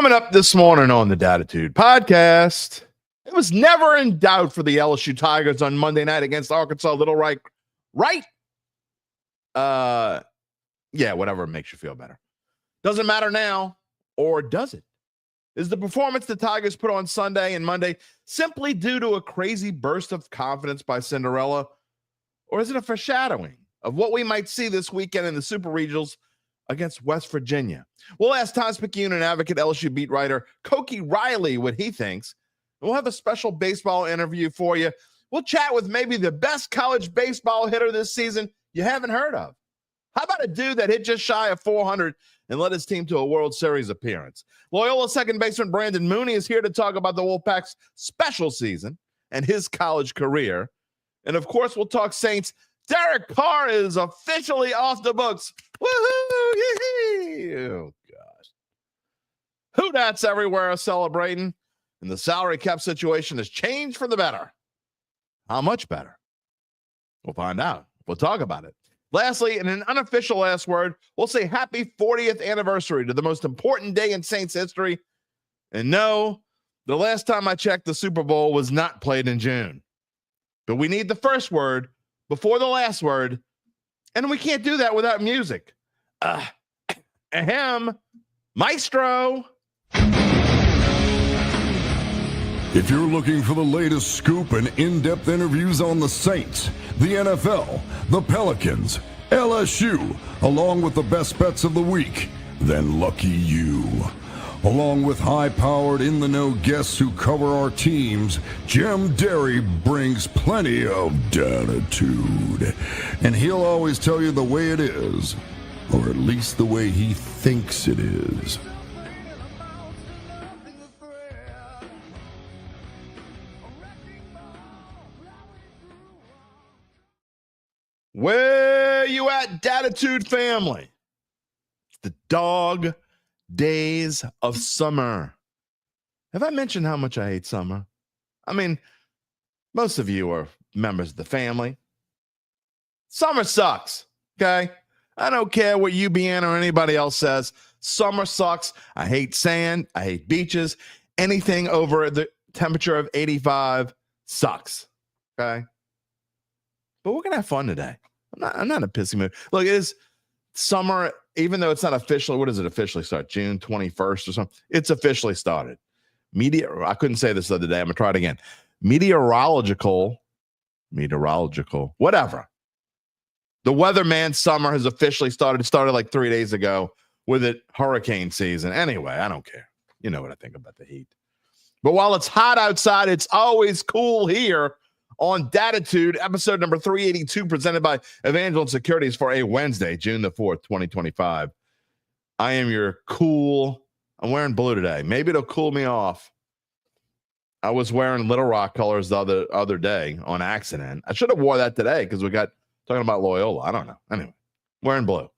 Coming up this morning on the Dattitude podcast, it was never in doubt for the LSU Tigers on Monday night against Arkansas. Little right? Yeah, whatever makes you feel better. Doesn't matter now, or does it? Is the performance the Tigers put on Sunday and Monday simply due to a crazy burst of confidence by Cinderella, or is it a foreshadowing of what we might see this weekend in the Super Regionals against West Virginia? We'll ask Times-Picayune and Advocate LSU beat writer Koki Riley what he thinks. We'll have a special baseball interview for you. We'll chat with maybe the best college baseball hitter this season you haven't heard of. How about a dude that hit just shy of 400 and led his team to a World Series appearance? Loyola second baseman Brandon Mooney is here to talk about the Wolfpack's special season and his college career. And, of course, we'll talk Saints. Derek Carr is officially off the books. Woohoo! Yee-hee! Oh, gosh. Who that's everywhere celebrating, and the salary cap situation has changed for the better. How much better? We'll find out. We'll talk about it. Lastly, in an unofficial last word, we'll say happy 40th anniversary to the most important day in Saints history. And no, the last time I checked, the Super Bowl was not played in June. But we need the first word before the last word, and we can't do that without music. Ahem, maestro. If you're looking for the latest scoop and in-depth interviews on the Saints, the NFL, the Pelicans, LSU, along with the best bets of the week, then lucky you. Along with high-powered, in-the-know guests who cover our teams, Jim Derry brings plenty of Dattitude. And he'll always tell you the way it is, or at least the way he thinks it is. Where you at, Dattitude family? It's the dog days of summer. Have I mentioned how much I hate summer? I mean, most of you are members of the family. Summer sucks, okay? I don't care what UBN or anybody else says. Summer sucks. I hate sand. I hate beaches. Anything over the temperature of 85 sucks, okay? But we're going to have fun today. I'm not in a pissy mood. Look, it is summer, even though it's not officially. What does it officially start? June 21st or something? It's officially started. I couldn't say this the other day. I'm going to try it again. Meteorological, whatever. The weatherman summer has officially started. It started like 3 days ago with it hurricane season. Anyway, I don't care. You know what I think about the heat. But while it's hot outside, it's always cool here on Dattitude, episode number 382, presented by Evangeline Securities for a Wednesday, June the 4th, 2025. I am your cool. I'm wearing blue today. Maybe it'll cool me off. I was wearing Little Rock colors the other day on accident. I should have wore that today because we got talking about Loyola. I don't know. Anyway, wearing blue.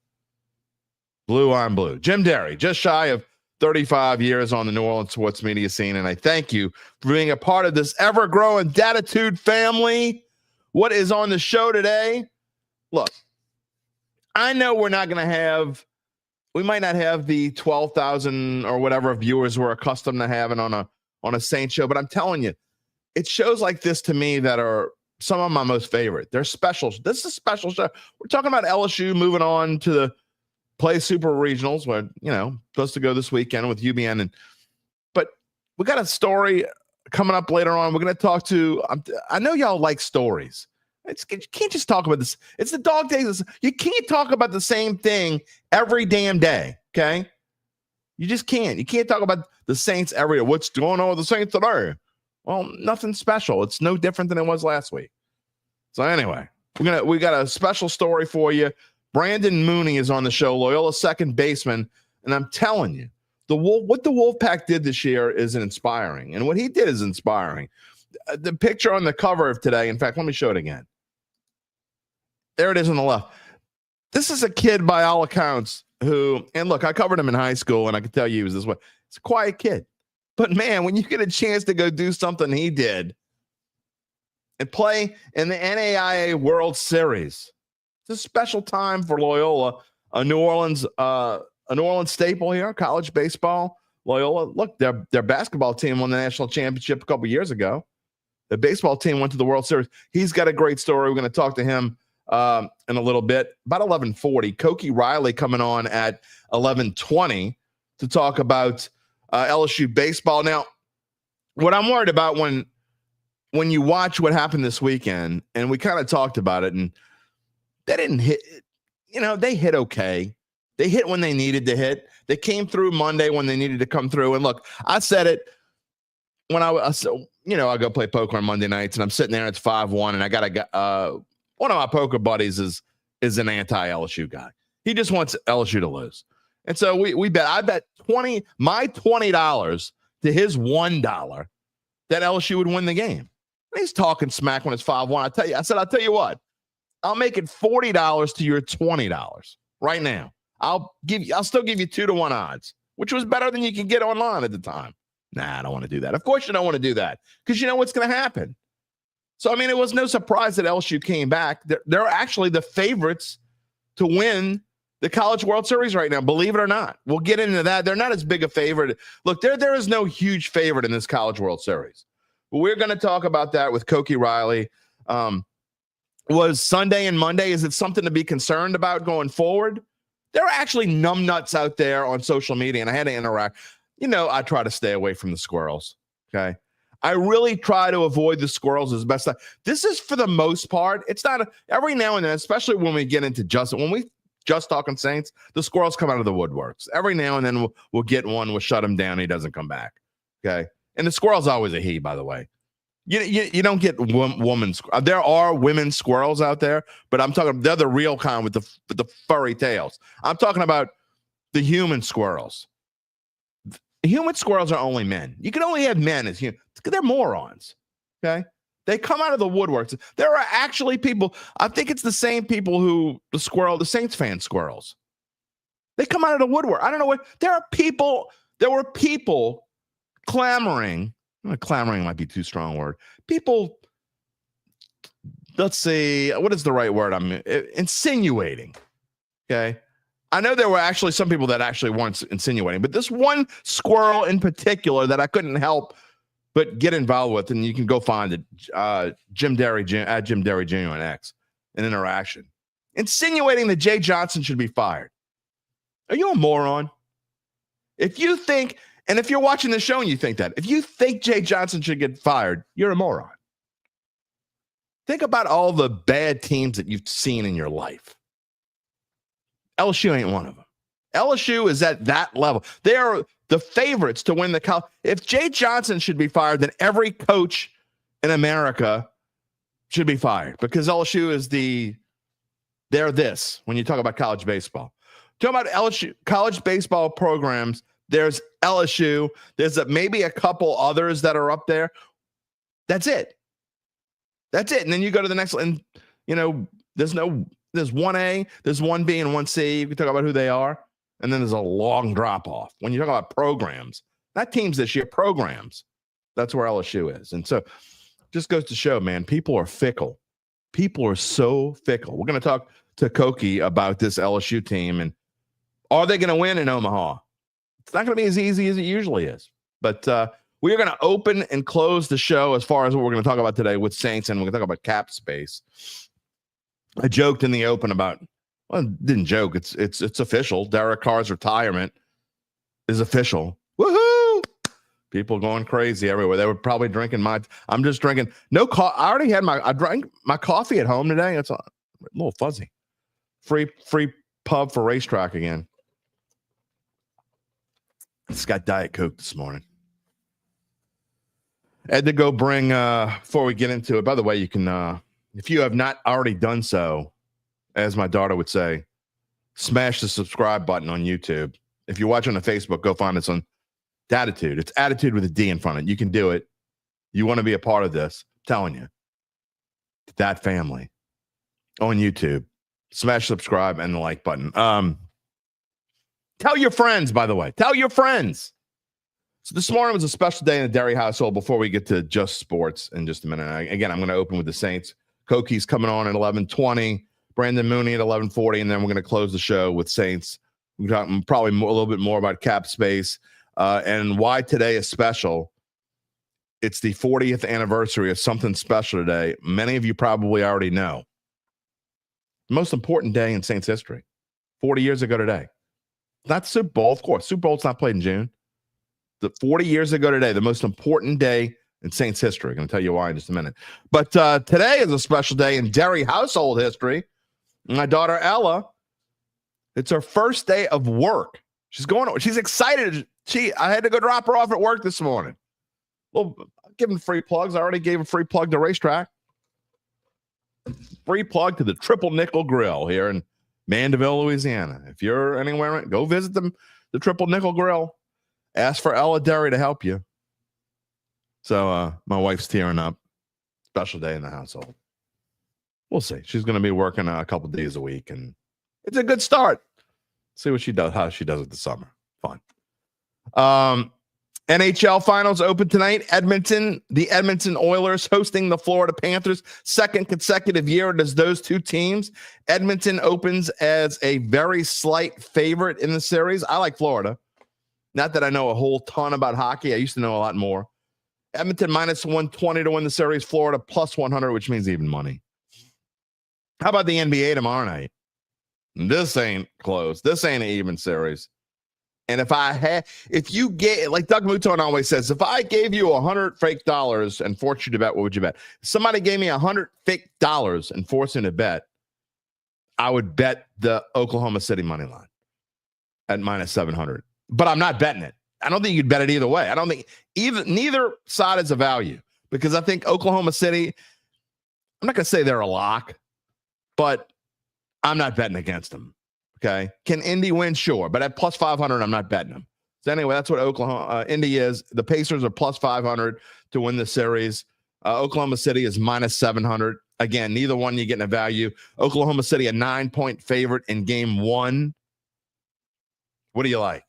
Blue on blue. Jim Derry, just shy of 35 years on the New Orleans sports media scene, and I thank you for being a part of this ever-growing Dattitude family. What is on the show today? Look, I know we might not have the 12,000 or whatever viewers we're accustomed to having on a Saints show, but I'm telling you, it's shows like this to me that are some of my most favorite. They're special. This is a special show. We're talking about LSU moving on to the play Super Regionals, where, supposed to go this weekend with UBN. But we got a story coming up later on. We're going to talk to, I know y'all like stories. You can't just talk about this. It's the dog days. You can't talk about the same thing every damn day, okay? You just can't. You can't talk about the Saints every day. What's going on with the Saints today? Well, nothing special. It's no different than it was last week. So anyway, we got a special story for you. Brandon Mooney is on the show, Loyola second baseman, and I'm telling you, what the Wolfpack did this year is inspiring, and what he did is inspiring. The picture on the cover of today, in fact, let me show it again. There it is on the left. This is a kid, by all accounts, who, and look, I covered him in high school, and I can tell you he was this way. He's a quiet kid. But, man, when you get a chance to go do something he did and play in the NAIA World Series, it's a special time for Loyola, a New Orleans staple here, college baseball. Loyola, look, their basketball team won the national championship a couple years ago. The baseball team went to the World Series. He's got a great story. We're going to talk to him in a little bit. About 11:40. Koki Riley coming on at 11:20 to talk about LSU baseball. Now, what I'm worried about when you watch what happened this weekend, and we kind of talked about it, and they didn't hit, they hit okay. They hit when they needed to hit. They came through Monday when they needed to come through. And look, I said it when I go play poker on Monday nights, and I'm sitting there and it's 5-1, and I got one of my poker buddies is an anti-LSU guy. He just wants LSU to lose. And so we bet. I bet my $20 to his $1 that LSU would win the game. And he's talking smack when it's 5-1. I'll tell you what, I'll make it $40 to your $20 right now. I'll still give you 2-1 odds, which was better than you could get online at the time. Nah, I don't want to do that. Of course you don't want to do that because you know what's going to happen. So, I mean, it was no surprise that LSU came back. They're actually the favorites to win the College World Series right now, believe it or not. We'll get into that. They're not as big a favorite. Look, there is no huge favorite in this College World Series. But we're going to talk about that with Koki Riley. Was Sunday and Monday, is it something to be concerned about going forward? There are actually numbnuts out there on social media, and I had to interact. I try to stay away from the squirrels, okay? I really try to avoid the squirrels as best this is for the most part. It's not every now and then, especially when we get into when we just talking Saints, the squirrels come out of the woodworks. Every now and then we'll get one, we'll shut him down, he doesn't come back, okay? And the squirrel's always a he, by the way. You don't get woman. There are women squirrels out there, but I'm talking they're the real kind with the furry tails. I'm talking about the human squirrels. Human squirrels are only men. You can only have men as human. They're morons. Okay, they come out of the woodworks. There are actually people. I think it's the same people who the Saints fan squirrels. They come out of the woodwork. I don't know what. There were people clamoring. Clamoring might be too strong a word. People, let's see, what is the right word? Insinuating. Okay. I know there were actually some people that actually weren't insinuating, but this one squirrel in particular that I couldn't help but get involved with, and you can go find it, Jim Derry Jr. on X, an interaction. Insinuating that Jay Johnson should be fired. Are you a moron? If you think, and if you're watching the show and you think that, if you think Jay Johnson should get fired, you're a moron. Think about all the bad teams that you've seen in your life. LSU ain't one of them. LSU is at that level. They are the favorites to win the college. If Jay Johnson should be fired, then every coach in America should be fired because LSU is they're this when you talk about college baseball. Talk about LSU college baseball programs. There's LSU. There's maybe a couple others that are up there. That's it. And then you go to the next one. And, there's 1A, there's 1B, and 1C. You can talk about who they are. And then there's a long drop off. When you talk about programs, not teams this year, programs. That's where LSU is. And so just goes to show, man, people are fickle. People are so fickle. We're going to talk to Koki about this LSU team. And are they going to win in Omaha? It's not going to be as easy as it usually is. But we are going to open and close the show as far as what we're going to talk about today with Saints, and we're going to talk about cap space. I joked in the open about, well, didn't joke. It's official. Derek Carr's retirement is official. Woohoo! People going crazy everywhere. They were probably drinking I'm just drinking. No coffee. I already had I drank my coffee at home today. It's a little fuzzy. Free pub for racetrack again. It's got Diet Coke this morning. I had to go bring, before we get into it, by the way, you can, if you have not already done so, as my daughter would say, smash the subscribe button on YouTube. If you're watching on Facebook, go find us on Dattitude. It's attitude with a D in front of it. You can do it. You want to be a part of this. I'm telling you. That family on YouTube. Smash subscribe and the like button. Tell your friends, by the way. Tell your friends. So this morning was a special day in the Derry household. Before we get to just sports in just a minute. Again, I'm going to open with the Saints. Koki's coming on at 11:20. Brandon Mooney at 11:40. And then we're going to close the show with Saints. We're talking probably a little bit more about cap space. And why today is special. It's the 40th anniversary of something special today. Many of you probably already know. Most important day in Saints history. 40 years ago today. Not Super Bowl, of course. Super Bowl's not played in June. 40 years ago today, the most important day in Saints history. I'm going to tell you why in just a minute. But today is a special day in Derry household history. My daughter, Ella, it's her first day of work. She's excited. I had to go drop her off at work this morning. Well, I'm giving free plugs. I already gave a free plug to Racetrack. Free plug to the Triple Nickel Grill here in Mandeville, Louisiana. If you're anywhere, go visit them. The Triple Nickel Grill. Ask for Ella Derry to help you. So my wife's tearing up. Special day in the household. We'll see. She's going to be working a couple days a week, and it's a good start. See what she does, how she does it this summer. Fun. NHL Finals open tonight. The Edmonton Oilers hosting the Florida Panthers. Second consecutive year as those two teams. Edmonton opens as a very slight favorite in the series. I like Florida. Not that I know a whole ton about hockey. I used to know a lot more. Edmonton minus 120 to win the series. Florida plus 100, which means even money. How about the NBA tomorrow night? This ain't close. This ain't an even series. And if you get, like Doug Mouton always says, if I gave you $100 fake dollars and forced you to bet, what would you bet? If somebody gave me $100 fake dollars and forced me to bet, I would bet the Oklahoma City money line at minus 700. But I'm not betting it. I don't think you could bet it either way. I don't think neither side is a value because I think Oklahoma City, I'm not going to say they're a lock, but I'm not betting against them. Okay. Can Indy win? Sure. But at plus 500, I'm not betting them. So anyway, that's what Indy is. The Pacers are plus 500 to win the series. Oklahoma City is minus 700. Again, neither one you getting a value. Oklahoma City, a 9-point favorite in game one. What do you like?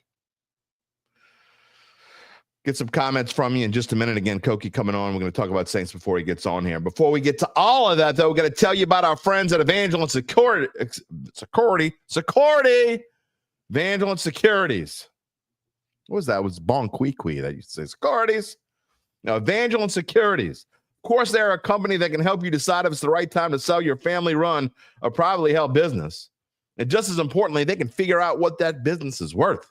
Get some comments from you in just a minute. Again, Koki coming on. We're going to talk about Saints before he gets on here. Before we get to all of that, though, we're going to tell you about our friends at Evangeline Securities. Evangeline Securities. What was that? It was Bon Qui that used to say Securities. Now, Evangeline Securities. Of course, they're a company that can help you decide if it's the right time to sell your family-run or privately held business. And just as importantly, they can figure out what that business is worth.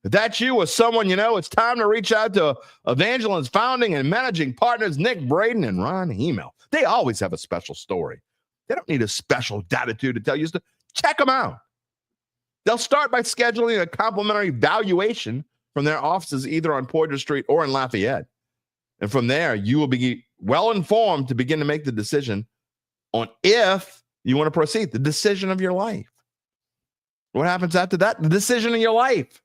If that's you or someone you know, it's time to reach out to Evangeline's founding and managing partners, Nick Braden and Ron Hemel. They always have a special story. They don't need a special Dattitude to tell you. Check them out. They'll start by scheduling a complimentary valuation from their offices either on Poydras Street or in Lafayette. And from there, you will be well informed to begin to make the decision on if you want to proceed, the decision of your life. What happens after that? The decision of your life.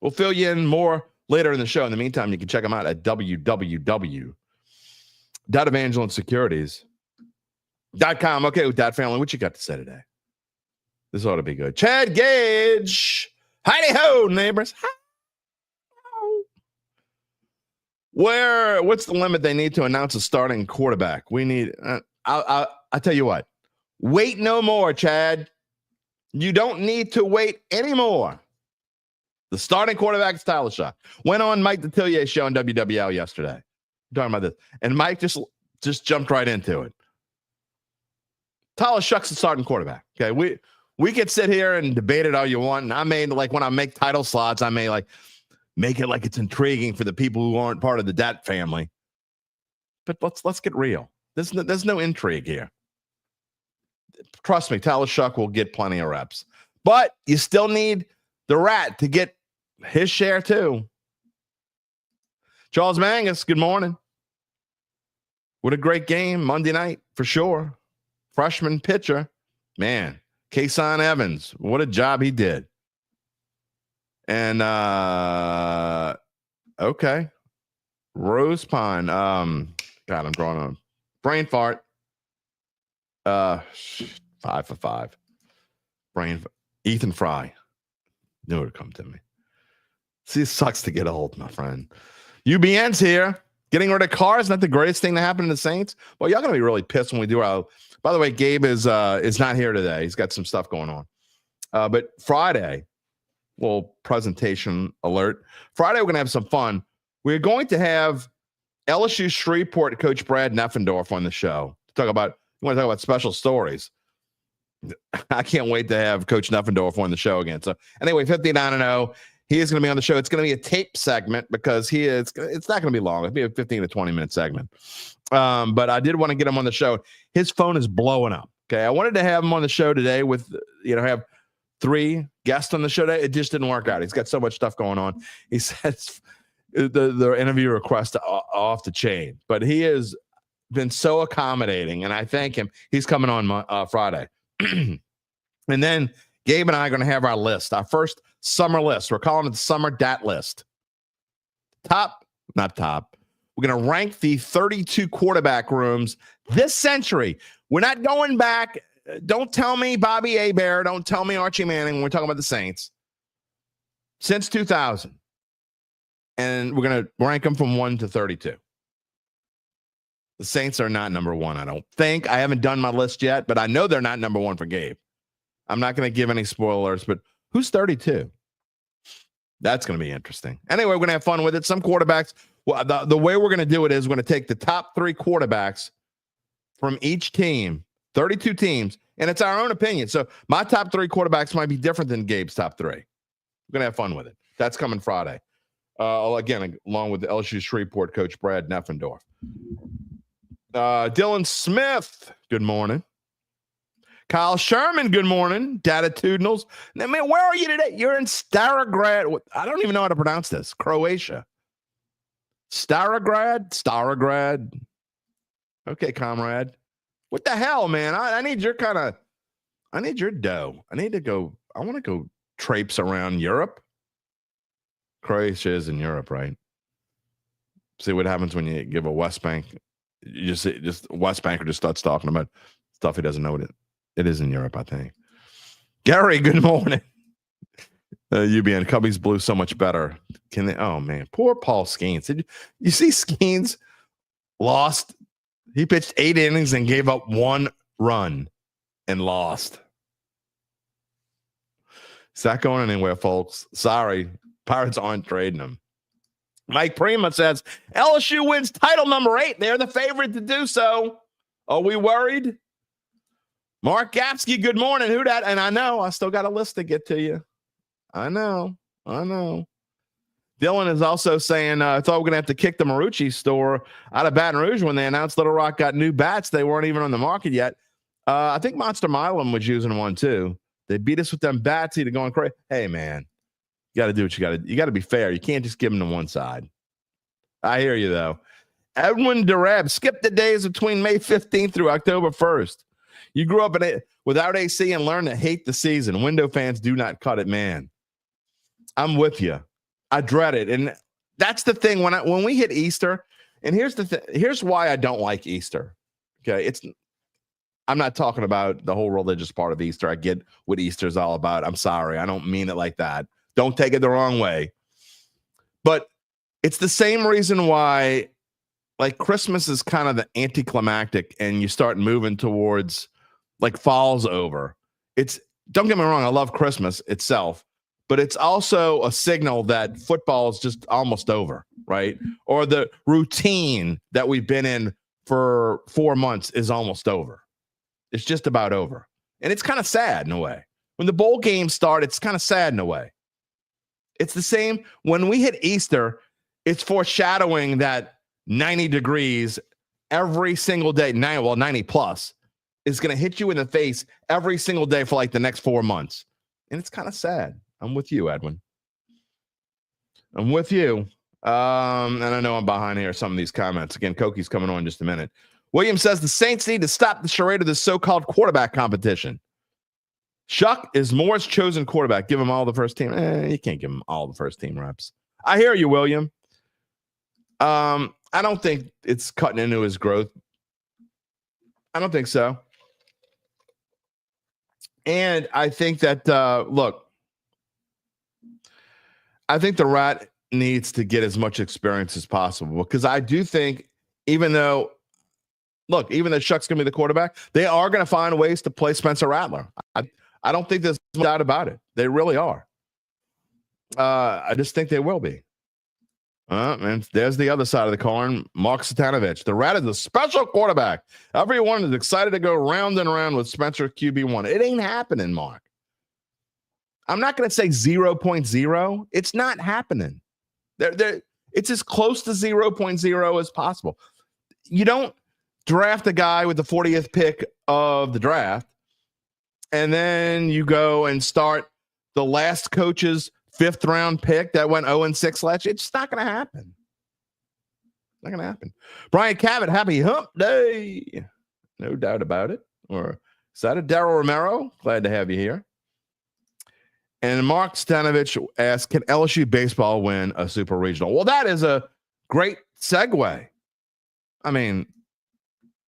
We'll fill you in more later in the show. In the meantime, you can check them out at www.evangelinesecurities.com. Okay, with that family, what you got to say today? This ought to be good. Chad Gage. Howdy-ho, neighbors. Hi-ho. What's the limit they need to announce a starting quarterback? We need, I'll tell you what. Wait no more, Chad. You don't need to wait anymore. The starting quarterback is Tyler Shuck. Went on Mike Detillier show on WWL yesterday. Talking about this. And Mike just jumped right into it. Tyler Shuck's the starting quarterback. Okay. We could sit here and debate it all you want. And I may, like, when I make title slots, I may like make it like it's intriguing for the people who aren't part of the Dat family. But let's get real. There's no intrigue here. Trust me, Tyler Shuck will get plenty of reps. But you still need the Rat to get his share too. Charles Mangus, good morning. What a great game Monday night for sure. Freshman pitcher, man. Kason Evans, what a job he did. And okay, Rose Pine. God, I'm drawing on brain fart. 5 for 5. Ethan Fry. Knew it would come to me. See, it sucks to get old, my friend. UBN's here. Getting rid of cars, not the greatest thing to happen to the Saints. Well, y'all gonna be really pissed when we do our. By the way, Gabe is not here today. He's got some stuff going on. But Friday, little presentation alert. Friday, we're going to have some fun. We're going to have LSU Shreveport coach Brad Neffendorf on the show to you want to talk about special stories. I can't wait to have Coach Neffendorf on the show again. So anyway, 59-0. He is going to be on the show. It's going to be a tape segment because it's not going to be long. It'll be a 15 to 20-minute segment. But I did want to get him on the show. His phone is blowing up. Okay. I wanted to have him on the show today with, have 3 guests on the show today. It just didn't work out. He's got so much stuff going on. He says the interview request off the chain, but he has been so accommodating, and I thank him. He's coming on Friday. And then Gabe and I are going to have our list, our first summer list. We're calling it the Summer Dat List. Not top. We're going to rank the 32 quarterback rooms this century. We're not going back. Don't tell me Bobby Hebert. Don't tell me Archie Manning when we're talking about the Saints. Since 2000. And we're going to rank them from 1 to 32. The Saints are not number 1, I don't think. I haven't done my list yet, but I know they're not number 1 for Gabe. I'm not going to give any spoilers, but who's 32? That's going to be interesting. Anyway, we're going to have fun with it. Some quarterbacks, well, the way we're going to do it is we're going to take the top 3 quarterbacks from each team, 32 teams, and it's our own opinion. So my top 3 quarterbacks might be different than Gabe's top 3. We're going to have fun with it. That's coming Friday. Again, along with the LSU Shreveport coach, Brad Neffendorf. Dylan Smith, good morning. Kyle Sherman, good morning. Dattitudinals. Now, man, where are you today? You're in Starograd. I don't even know how to pronounce this. Croatia. Starograd. Okay, comrade. What the hell, man? I need your dough. I want to go traipse around Europe. Croatia is in Europe, right? See what happens when you give a West Bank. You just West Banker just starts talking about stuff he doesn't know what it is in Europe, I think. Gary, good morning. UBN Cubbies blew so much better. Can they? Oh man, poor Paul Skeens. Did you see Skeens lost? He pitched 8 innings and gave up 1 run and lost. Is that going anywhere, folks? Sorry, Pirates aren't trading him. Mike Prima says LSU wins title number 8. They're the favorite to do so. Are we worried? Mark Gapsky, good morning. Who dat? And I know I still got a list to get to you. I know. Dylan is also saying, I thought we were going to have to kick the Marucci store out of Baton Rouge when they announced Little Rock got new bats. They weren't even on the market yet. I think Monster Milam was using one too. They beat us with them bats. Either going crazy. Hey, man. You got to do what you got to do. You got to be fair. You can't just give them to one side. I hear you, though. Edwin Durab, skip the days between May 15th through October 1st. You grew up without AC and learned to hate the season. Window fans do not cut it, man. I'm with you. I dread it. And that's the thing. When we hit Easter, and here's the thing. Here's why I don't like Easter. Okay. I'm not talking about the whole religious part of Easter. I get what Easter's all about. I'm sorry. I don't mean it like that. Don't take it the wrong way. But it's the same reason why, like, Christmas is kind of the anticlimactic and you start moving towards, like, fall's over. Don't get me wrong, I love Christmas itself, but it's also a signal that football is just almost over, right? Or the routine that we've been in for 4 months is almost over. It's just about over. And it's kind of sad in a way. When the bowl games start, it's kind of sad in a way. It's the same when we hit Easter, it's foreshadowing that 90 degrees every single day, 90 plus, is going to hit you in the face every single day for like the next 4 months. And it's kind of sad. I'm with you, Edwin. I'm with you. And I know I'm behind here some of these comments. Again, Koki's coming on in just a minute. William says the Saints need to stop the charade of this so-called quarterback competition. Shuck is Moore's chosen quarterback. Give him all the first team. You can't give him all the first team reps. I hear you, William. I don't think it's cutting into his growth. I don't think so. And I think that, look, I think the Rat needs to get as much experience as possible because I do think even though Shuck's going to be the quarterback, they are going to find ways to play Spencer Rattler. I don't think there's no doubt about it. They really are. I just think they will be. And there's the other side of the coin. Mark Stanovic. The Rat is a special quarterback. Everyone is excited to go round and round with Spencer QB1. It ain't happening, Mark. I'm not going to say 0.0. It's not happening. It's as close to 0.0 as possible. You don't draft a guy with the 40th pick of the draft, and then you go and start the last coach's 5th round pick that went 0-6 last year. It's just not going to happen. Not going to happen. Brian Cabot, happy hump day. No doubt about it. Or excited. Daryl Romero, glad to have you here. And Mark Stanovich asked, can LSU baseball win a super regional? Well, that is a great segue. I mean,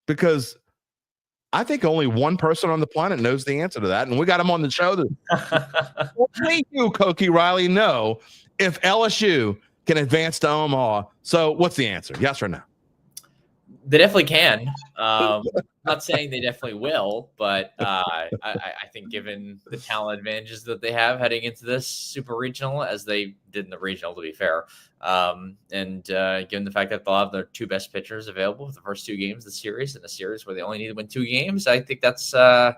because I think only one person on the planet knows the answer to that, and we got him on the show. Only you, Koki Riley, know if LSU can advance to Omaha. So what's the answer? Yes or no? They definitely can. Not saying they definitely will, but I think given the talent advantages that they have heading into this super regional, as they did in the regional, to be fair, and given the fact that they'll have their 2 best pitchers available for the first 2 games of the series, in a series where they only need to win 2 games, I think that's I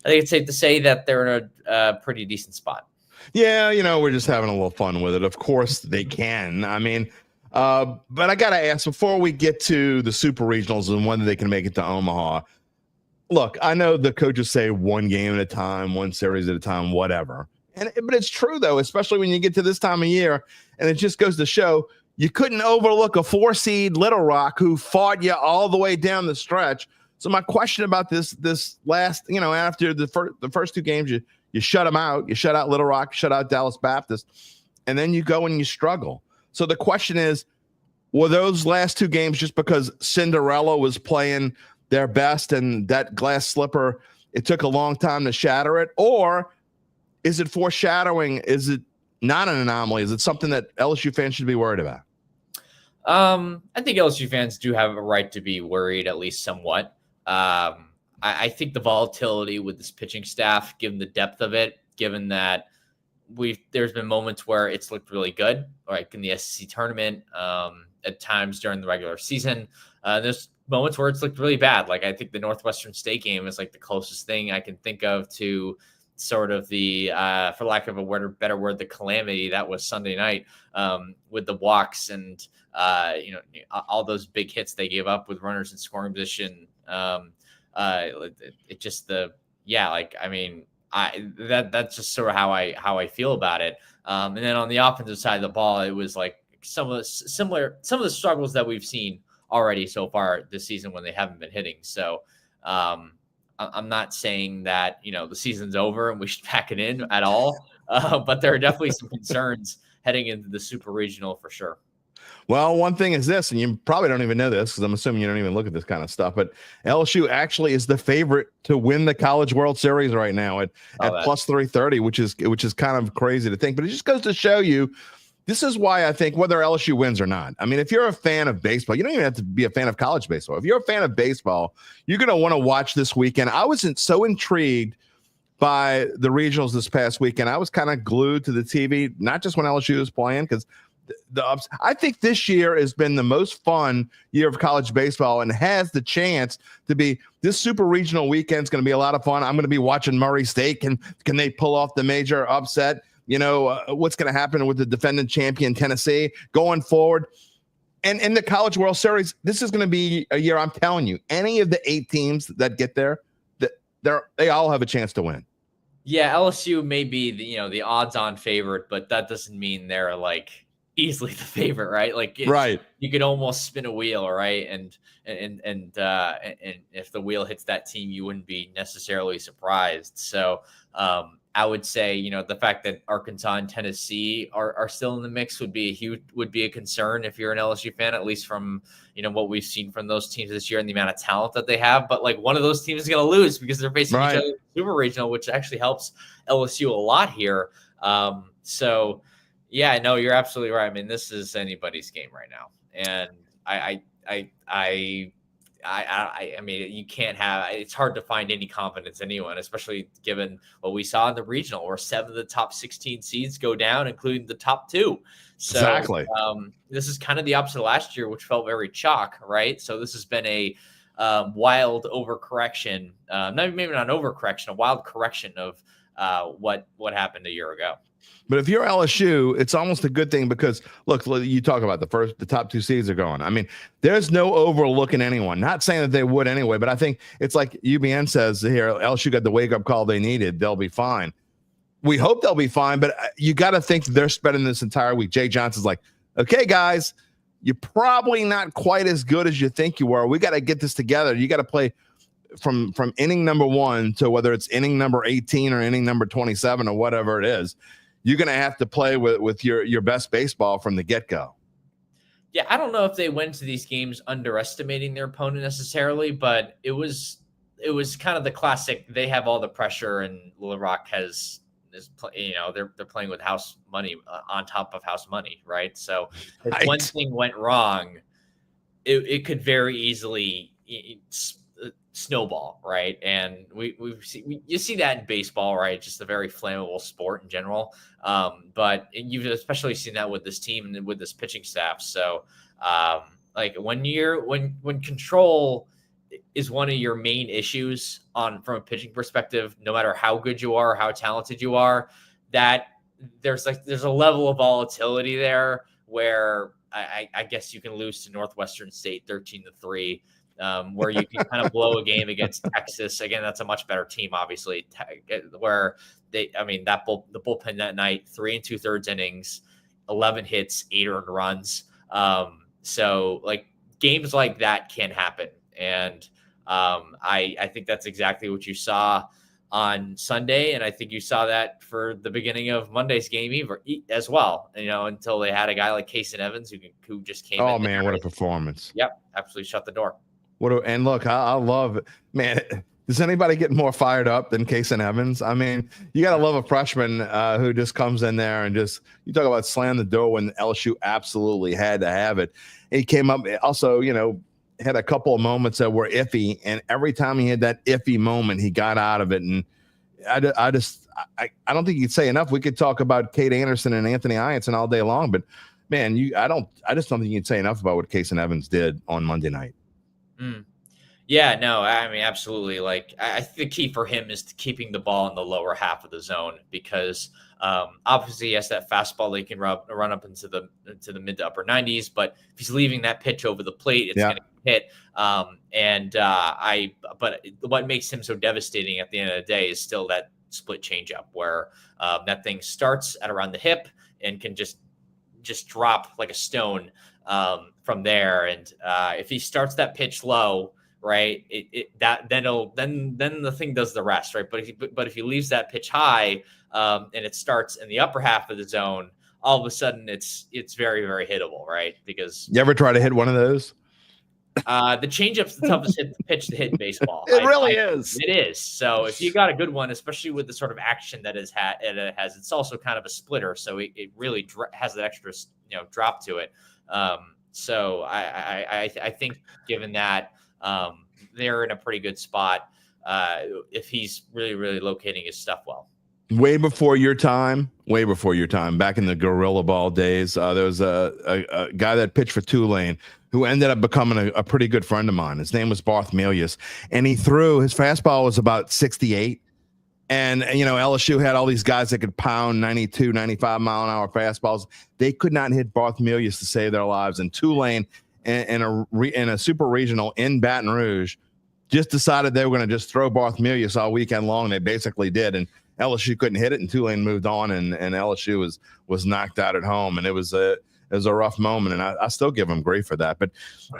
think it's safe to say that they're in a pretty decent spot. Yeah, we're just having a little fun with it. Of course they can. I mean, but I got to ask, before we get to the super regionals and when they can make it to Omaha, look, I know the coaches say 1 game at a time, 1 series at a time, whatever. But it's true, though, especially when you get to this time of year, and it just goes to show you couldn't overlook a 4-seed Little Rock who fought you all the way down the stretch. So my question about this last, after the first 2 games, you shut them out. You shut out Little Rock, shut out Dallas Baptist, and then you go and you struggle. So the question is, were those last 2 games just because Cinderella was playing their best and that glass slipper, it took a long time to shatter it? Or is it foreshadowing? Is it not an anomaly? Is it something that LSU fans should be worried about? I think LSU fans do have a right to be worried, at least somewhat. I think the volatility with this pitching staff, given the depth of it, given that there's been moments where it's looked really good, like in the SEC tournament, at times during the regular season. There's moments where it's looked really bad. Like, I think the Northwestern State game is like the closest thing I can think of to sort of the, for lack of a better word, the calamity that was Sunday night, with the walks and, all those big hits they gave up with runners in scoring position. It just that's just sort of how I feel about it. And then on the offensive side of the ball, it was like some of the struggles that we've seen already so far this season when they haven't been hitting. So I'm not saying that, the season's over and we should pack it in at all. But there are definitely some concerns heading into the super regional for sure. Well, one thing is this, and you probably don't even know this because I'm assuming you don't even look at this kind of stuff, but LSU actually is the favorite to win the College World Series right now at plus 330, which is kind of crazy to think. But it just goes to show you, this is why I think whether LSU wins or not. I mean, if you're a fan of baseball, you don't even have to be a fan of college baseball. If you're a fan of baseball, you're going to want to watch this weekend. I wasn't so intrigued by the regionals this past weekend. I was kind of glued to the TV, not just when LSU was playing, because I think this year has been the most fun year of college baseball and has the chance to be. This super regional weekend is going to be a lot of fun. I'm going to be watching Murray State. Can they pull off the major upset? What's going to happen with the defending champion Tennessee going forward? And in the College World Series, this is going to be a year, I'm telling you, any of the 8 teams that get there, they all have a chance to win. Yeah, LSU may be the odds-on favorite, but that doesn't mean they're like easily the favorite, right? Like, right, you could almost spin a wheel, right? And if the wheel hits that team, you wouldn't be necessarily surprised. So I would say, the fact that Arkansas and Tennessee are still in the mix would be a concern if you're an LSU fan, at least from what we've seen from those teams this year and the amount of talent that they have. But like, one of those teams is going to lose because they're facing each other in the super regional, which actually helps LSU a lot here. So yeah, no, you're absolutely right. I mean, this is anybody's game right now, and I mean, you can't have. It's hard to find any confidence in anyone, especially given what we saw in the regional, where 7 of the top 16 seeds go down, including the top 2. So Exactly. this is kind of the opposite of last year, which felt very chalk, right? So this has been a wild overcorrection, maybe not overcorrection, a wild correction of what happened a year ago. But if you're LSU, it's almost a good thing because look, you talk about the top 2 seeds are going. I mean, there's no overlooking anyone. Not saying that they would anyway, but I think it's like UBN says here, LSU got the wake up call they needed. They'll be fine. We hope they'll be fine, but you got to think that they're spending this entire week. Jay Johnson's like, okay, guys, you're probably not quite as good as you think you were. We got to get this together. You got to play from inning number 1 to whether it's inning number 18 or inning number 27 or whatever it is. You're going to have to play with your best baseball from the get-go. Yeah, I don't know if they went to these games underestimating their opponent necessarily, but it was kind of the classic. They have all the pressure, and Little Rock they're playing with house money on top of house money, right? So if one thing went wrong, it could very easily snowball, right? And you see that in baseball, right? Just a very flammable sport in general. But you've especially seen that with this team and with this pitching staff. So like when control is one of your main issues from a pitching perspective, no matter how good you are, how talented you are, that there's a level of volatility there where I guess you can lose to Northwestern State 13-3. Where you can kind of blow a game against Texas. Again, that's a much better team, obviously, where the bullpen that night, 3 2/3 innings, 11 hits, 8 earned runs. So like games like that can happen. And I think that's exactly what you saw on Sunday. And I think you saw that for the beginning of Monday's game as well, until they had a guy like Kason Evans who just came in. Oh man, what a performance. Yep. Absolutely shut the door. And look, I love it. Man, does anybody get more fired up than Kason Evans? I mean, you got to love a freshman who just comes in there and you talk about slam the door when LSU absolutely had to have it. He came up also, had a couple of moments that were iffy, and every time he had that iffy moment, he got out of it. And I don't think you could say enough. We could talk about Kate Anderson and Anthony Ianson all day long, but man, I just don't think you can say enough about what Kason Evans did on Monday night. Yeah, no, I mean, absolutely. Like, I think the key for him is keeping the ball in the lower half of the zone because obviously he has that fastball that he can run up into the mid to upper 90s. But if he's leaving that pitch over the plate, it's going to hit. But what makes him so devastating at the end of the day is still that split changeup where that thing starts at around the hip and can just drop like a stone from there. And if he starts that pitch low, right, then the thing does the rest, right? But if he leaves that pitch high and it starts in the upper half of the zone, all of a sudden it's very, very hittable, right? Because you ever try to hit one of those? The changeup's the toughest pitch to hit in baseball. It really is. It is. So if you got a good one, especially with the sort of action that it has, it's also kind of a splitter. So it really has that extra, drop to it. So I think given that they're in a pretty good spot if he's really, really locating his stuff well. Way before your time, back in the Gorilla Ball days, there was a guy that pitched for Tulane who ended up becoming a pretty good friend of mine. His name was Barthmelius, and his fastball was about 68. And, LSU had all these guys that could pound 92, 95 mile an hour fastballs. They could not hit Barthmelius to save their lives. And Tulane in a super regional in Baton Rouge just decided they were going to just throw Barthmelius all weekend long. They basically did. And LSU couldn't hit it, and Tulane moved on, and LSU was knocked out at home. And it was a rough moment, and I still give them grief for that. But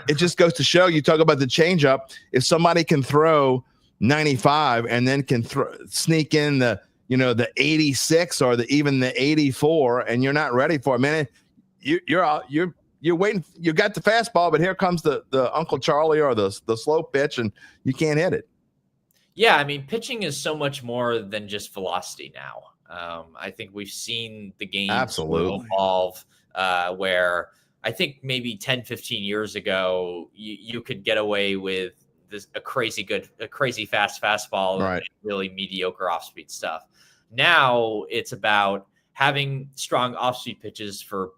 it just goes to show, you talk about the changeup. If somebody can throw 95 and then can sneak in the 86 or even the 84, and you're not ready for it, man, you're waiting. You got the fastball, but here comes the Uncle Charlie or the slow pitch, and you can't hit it. Yeah, I mean, pitching is so much more than just velocity now. I think we've seen the game absolutely evolve where I think maybe 10, 15 years ago, you could get away with a crazy fast fastball Right. and really mediocre off-speed stuff. Now it's about having strong off-speed pitches for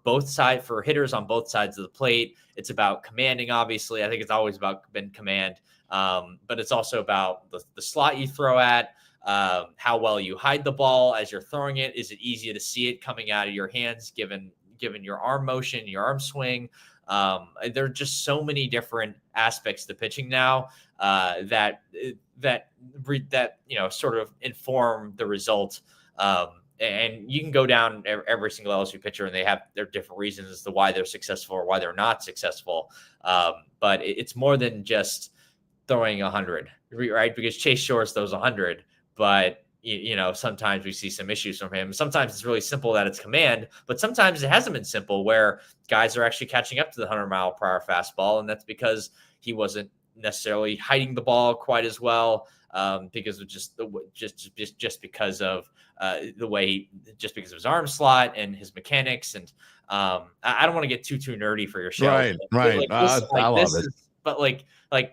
hitters on both sides of the plate. It's about commanding, obviously. I think it's always been command, but it's also about the slot you throw at, how well you hide the ball as you're throwing it. Is it easy to see it coming out of your hands given your arm motion, your arm swing? There are just so many different aspects to pitching now that sort of inform the result. And you can go down every single LSU pitcher, and they have their different reasons as to why they're successful or why they're not successful. But it's more than just throwing 100, right? Because Chase Shores throws 100, but sometimes we see some issues from him. Sometimes it's really simple that it's command, but sometimes it hasn't been simple where guys are actually catching up to the 100-mile-per-hour fastball, and that's because he wasn't necessarily hiding the ball quite as well, because of just because of because of his arm slot and his mechanics. And I don't want to get too nerdy for your show. Right. I love it. But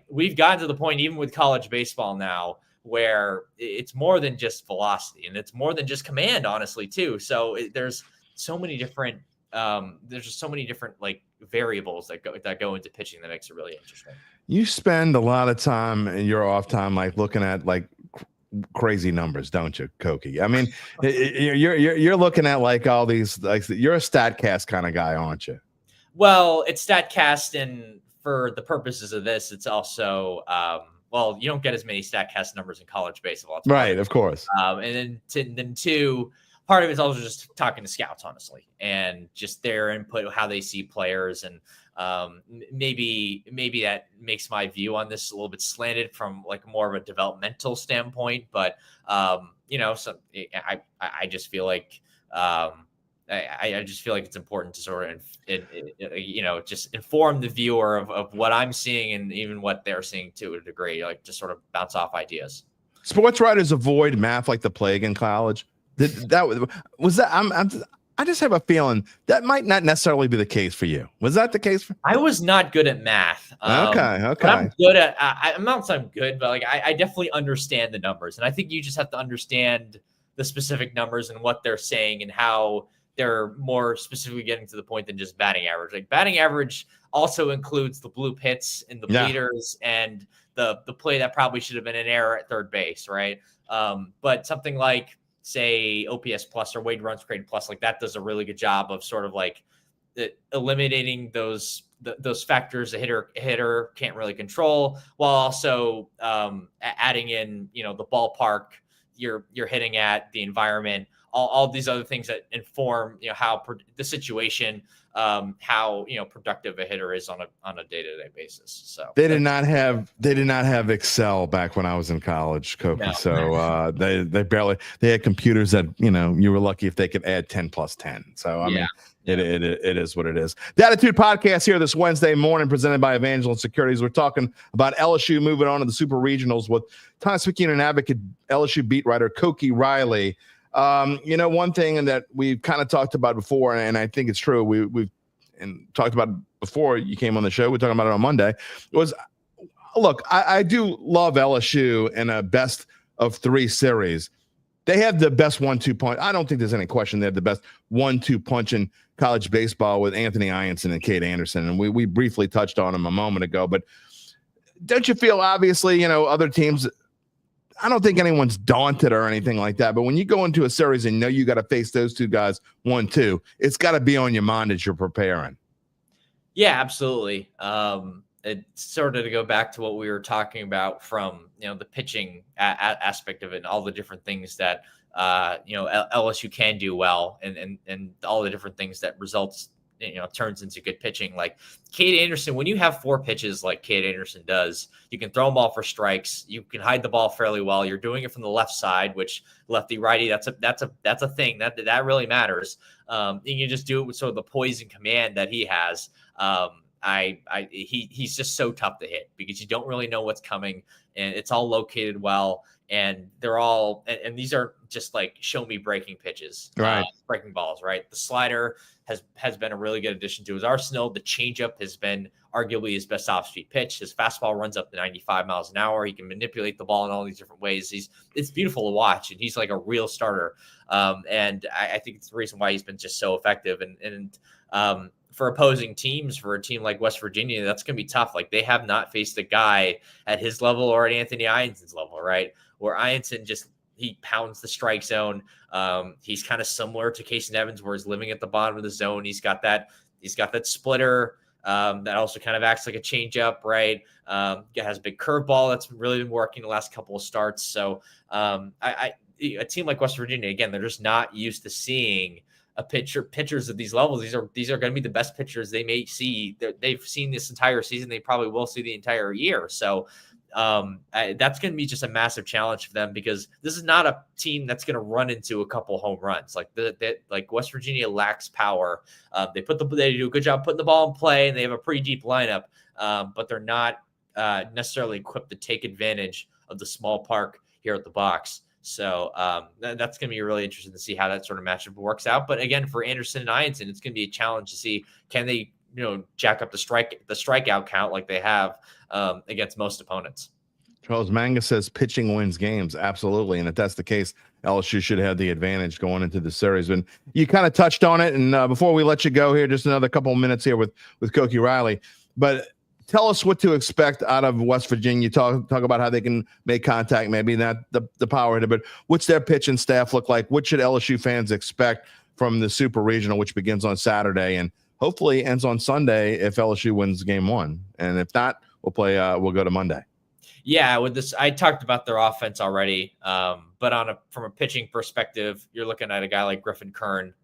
we've gotten to the point, even with college baseball now, where it's more than just velocity and it's more than just command, honestly, too. So there's so many different variables that go into pitching that makes it really interesting. You spend a lot of time in your off time looking at crazy numbers, don't you, Koki? I mean, you're looking at all these, you're a StatCast kind of guy, aren't you? Well, it's StatCast, and for the purposes of this, it's also you don't get as many StatCast numbers in college baseball, right? Of course. And then two, part of it's also just talking to scouts, honestly, and just their input, how they see players, and maybe that makes my view on this a little bit slanted from more of a developmental standpoint. But I just feel like I just feel like it's important to sort of just inform the viewer of what I'm seeing and even what they're seeing to a degree, just sort of bounce off ideas. Sports writers avoid math like the plague in college. I just have a feeling that might not necessarily be the case for you. Was that the case? I was not good at math. Okay. I'm good at. I'm not saying I'm good, but I definitely understand the numbers, and I think you just have to understand the specific numbers and what they're saying and how they're more specifically getting to the point than just batting average. Batting average also includes the bloop hits and the bleeders and the play that probably should have been an error at third base, right? But something like, say, OPS plus or weighted runs created plus, that does a really good job of sort of eliminating those factors a hitter can't really control, while also adding in the ballpark you're hitting at, the environment, all these other things that inform how the situation, how productive a hitter is on a day-to-day basis. So they did not have Excel back when I was in college, Koki. No. So they had computers that you were lucky if they could add 10 plus 10. So I mean, it is what it is. Dattitude podcast here this Wednesday morning, presented by Evangeline Securities. We're talking about LSU moving on to the Super Regionals with Times-Picayune advocate, LSU beat writer Koki Riley. One thing that we've kind of talked about before, and I think it's true, we've talked about it before you came on the show, we're talking about it on Monday, was, look, I do love LSU in a best of 3 series. They have the best 1-2 punch. I don't think there's any question they have the best 1-2 punch in college baseball with Anthony Ianson and Cade Anderson, and we briefly touched on him a moment ago. But don't you feel, obviously, other teams, I don't think anyone's daunted or anything like that. But when you go into a series and you got to face those two guys 1-2, it's got to be on your mind as you're preparing. Yeah, absolutely. It's sort of to go back to what we were talking about from, the pitching aspect of it and all the different things that, LSU can do well, and all the different things that results, turns into good pitching. Like Cade Anderson, when you have 4 pitches like Cade Anderson does, you can throw them all for strikes. You can hide the ball fairly well. You're doing it from the left side, which lefty righty, that's a thing that really matters. You can just do it with sort of the poise and command that he has. He's just so tough to hit because you don't really know what's coming, and it's all located well. and they're all, and these are just like show me breaking pitches, Right. breaking balls, right? The slider has been a really good addition to his arsenal. The changeup has been arguably his best off-speed pitch. His fastball runs up to 95 miles an hour. He can manipulate the ball in all these different ways. It's beautiful to watch, and he's like a real starter. And I think it's the reason why he's been just so effective. And for opposing teams, for a team like West Virginia, that's going to be tough. Like, they have not faced a guy at his level or at Anthony Ionson's level, right? Where Ionson he pounds the strike zone. He's kind of similar to Casey Evans, where he's living at the bottom of the zone. He's got that splitter that also kind of acts like a changeup, right? Has a big curveball that's really been working the last couple of starts. So a team like West Virginia, again, they're just not used to seeing pitchers at these levels. These are going to be the best pitchers they may see. They've seen this entire season. They probably will see the entire year. So that's going to be just a massive challenge for them, because this is not a team that's going to run into a couple home runs. Like West Virginia lacks power. They do a good job putting the ball in play, and they have a pretty deep lineup, but they're not necessarily equipped to take advantage of the small park here at the box. So that's going to be really interesting to see how that sort of matchup works out. But again, for Anderson and Ionson, it's going to be a challenge to see, can they jack up the strikeout count like they have against most opponents. Charles Manga says pitching wins games. Absolutely. And if that's the case, LSU should have the advantage going into the series. And you kind of touched on it. And before we let you go here, just another couple of minutes here with Koki Riley. But tell us what to expect out of West Virginia. Talk about how they can make contact, maybe not the power hitter, but what's their pitching staff look like? What should LSU fans expect from the Super Regional, which begins on Saturday and hopefully ends on Sunday if LSU wins game 1? And if not, we'll go to Monday. Yeah, with this, I talked about their offense already, but from a pitching perspective, you're looking at a guy like Griffin Kern,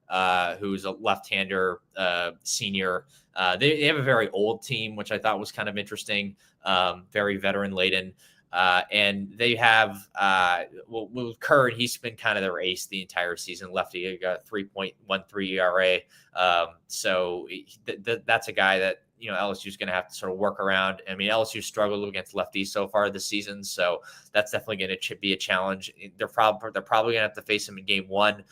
who's a left-hander senior. They have a very old team, which I thought was kind of interesting, very veteran-laden. And they have, with Kern, he's been kind of their ace the entire season. Lefty got 3.13 ERA. So that's a guy that, LSU is going to have to sort of work around. I mean, LSU struggled against lefties so far this season, so that's definitely going to be a challenge. They're probably going to have to face him in game 1.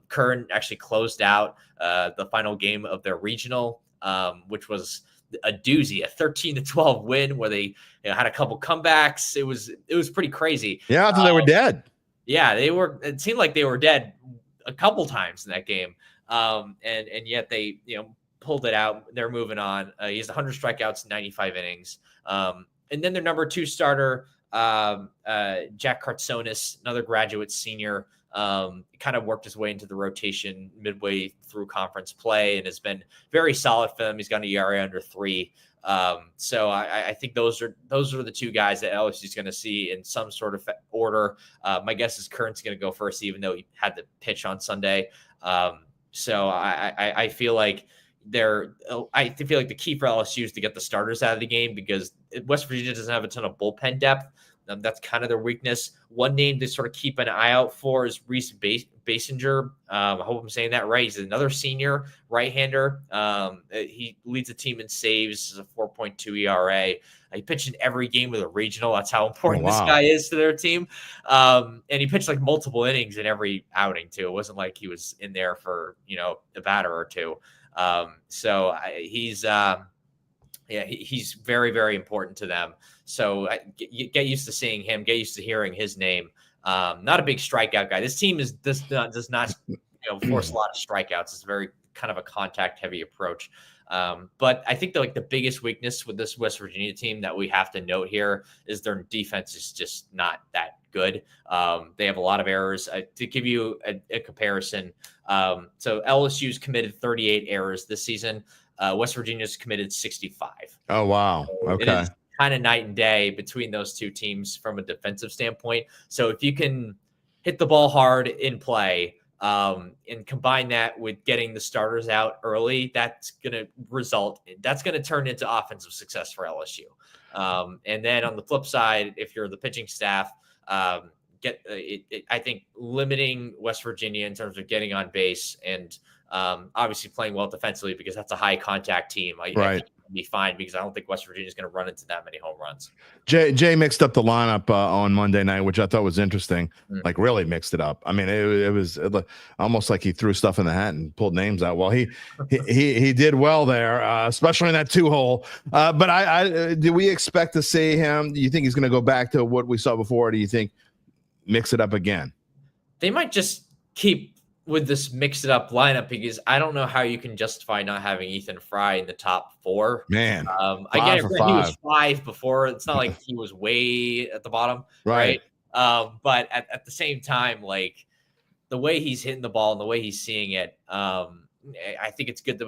Kern actually closed out the final game of their regional, which was a doozy, a 13-12 win where they had a couple comebacks. It was pretty crazy. Yeah, I thought they were dead. Yeah, it seemed like they were dead a couple times in that game. And yet they, pulled it out. They're moving on. He has 100 strikeouts in 95 innings. And then their number 2 starter, Jack Kartsonis, another graduate senior, kind of worked his way into the rotation midway through conference play and has been very solid for them. He's got an ERA under 3. So I think those are the 2 guys that LSU is going to see in some sort of order. My guess is Kern's going to go first, even though he had the pitch on Sunday. So I feel like the key for LSU is to get the starters out of the game, because West Virginia doesn't have a ton of bullpen depth. That's kind of their weakness. One name to sort of keep an eye out for is Reese Basinger. I hope I'm saying that right. He's another senior right-hander. He leads the team in saves, a 4.2 ERA. He pitched in every game of the regional. That's how important this guy is to their team. And he pitched like multiple innings in every outing too. It wasn't like he was in there for, a batter or two. So he's very, very important to them. So get used to seeing him, get used to hearing his name. Not a big strikeout guy. This team does not force a lot of strikeouts. It's very kind of a contact heavy approach. But I think the biggest weakness with this West Virginia team that we have to note here is their defense is just not that good. They have a lot of errors. To give you a comparison, so LSU's committed 38 errors this season. West Virginia's committed 65. Oh, wow. Okay. It is kind of night and day between those 2 teams from a defensive standpoint. So if you can hit the ball hard in play, and combine that with getting the starters out early, that's going to turn into offensive success for LSU. And then on the flip side, if you're the pitching staff, I think limiting West Virginia in terms of getting on base and obviously playing well defensively, because that's a high contact team. I think be fine because I don't think West Virginia is going to run into that many home runs. Jay mixed up the lineup on Monday night, which I thought was interesting. Like really mixed it up. I mean, it was almost like he threw stuff in the hat and pulled names out. Well, he did well there, especially in that 2-hole. But do we expect to see him? Do you think he's going to go back to what we saw before? Or do you think mix it up again? They might just keep with this mix it up lineup because I don't know how you can justify not having Ethan Fry in the top 4. Man, again, he was 5 before. It's not like he was way at the bottom, right? But at the same time, like the way he's hitting the ball and the way he's seeing it, I think it's good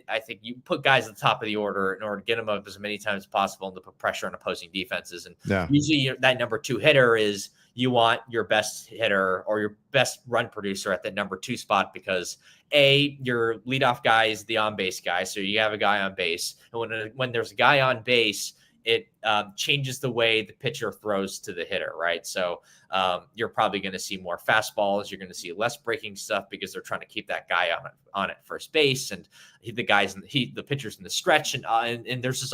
I think you put guys at the top of the order in order to get them up as many times as possible and to put pressure on opposing defenses. And usually that number 2 hitter is you want your best hitter or your best run producer at that number 2 spot because your leadoff guy is the on base guy. So you have a guy on base. And when there's a guy on base, it changes the way the pitcher throws to the hitter, right? So you're probably going to see more fastballs. You're going to see less breaking stuff because they're trying to keep that guy on at first base, and the pitcher's in the stretch, and there's just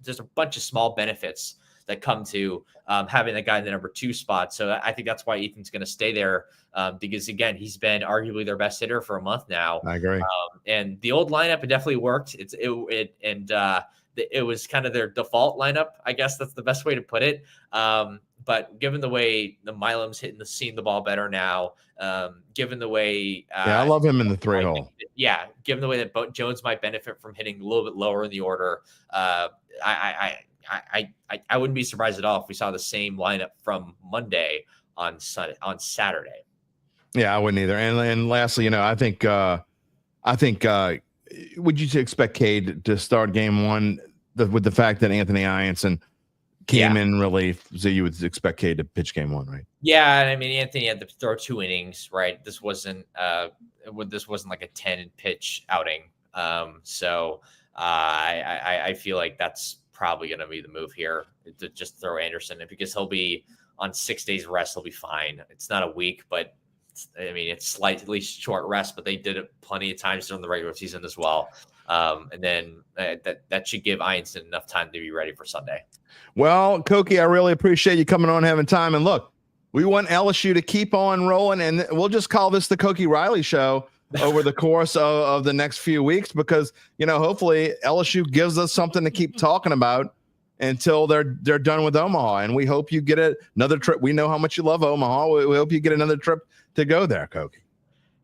there's a bunch of small benefits that come to having the guy in the number 2 spot. So I think that's why Ethan's going to stay there because again, he's been arguably their best hitter for a month now. I agree. And the old lineup, it definitely worked. It was kind of their default lineup. I guess that's the best way to put it. But given the way the Milam's seeing the ball better now, given the way I love him in the 3-hole. Yeah, given the way that Jones might benefit from hitting a little bit lower in the order, I wouldn't be surprised at all if we saw the same lineup from Monday on Saturday. Yeah, I wouldn't either. And lastly, I think would you expect Cade to start game 1 with the fact that Anthony Ianson came in relief? So you would expect Cade to pitch game 1, right? Yeah, I mean Anthony had to throw 2 innings, right? This wasn't like a 10 pitch outing. So I feel like that's probably going to be the move here to just throw Anderson in because he'll be on 6 days rest. He'll be fine. It's not a week, but it's slightly short rest, but they did it plenty of times during the regular season as well. And then that should give Ianson enough time to be ready for Sunday. Well, Koki, I really appreciate you coming on, having time. And look, we want LSU to keep on rolling, and we'll just call this the Koki Riley Show over the course of the next few weeks because, hopefully LSU gives us something to keep talking about until they're done with Omaha. And we hope you get another trip. We know how much you love Omaha. We hope you get another trip to go there, Koki.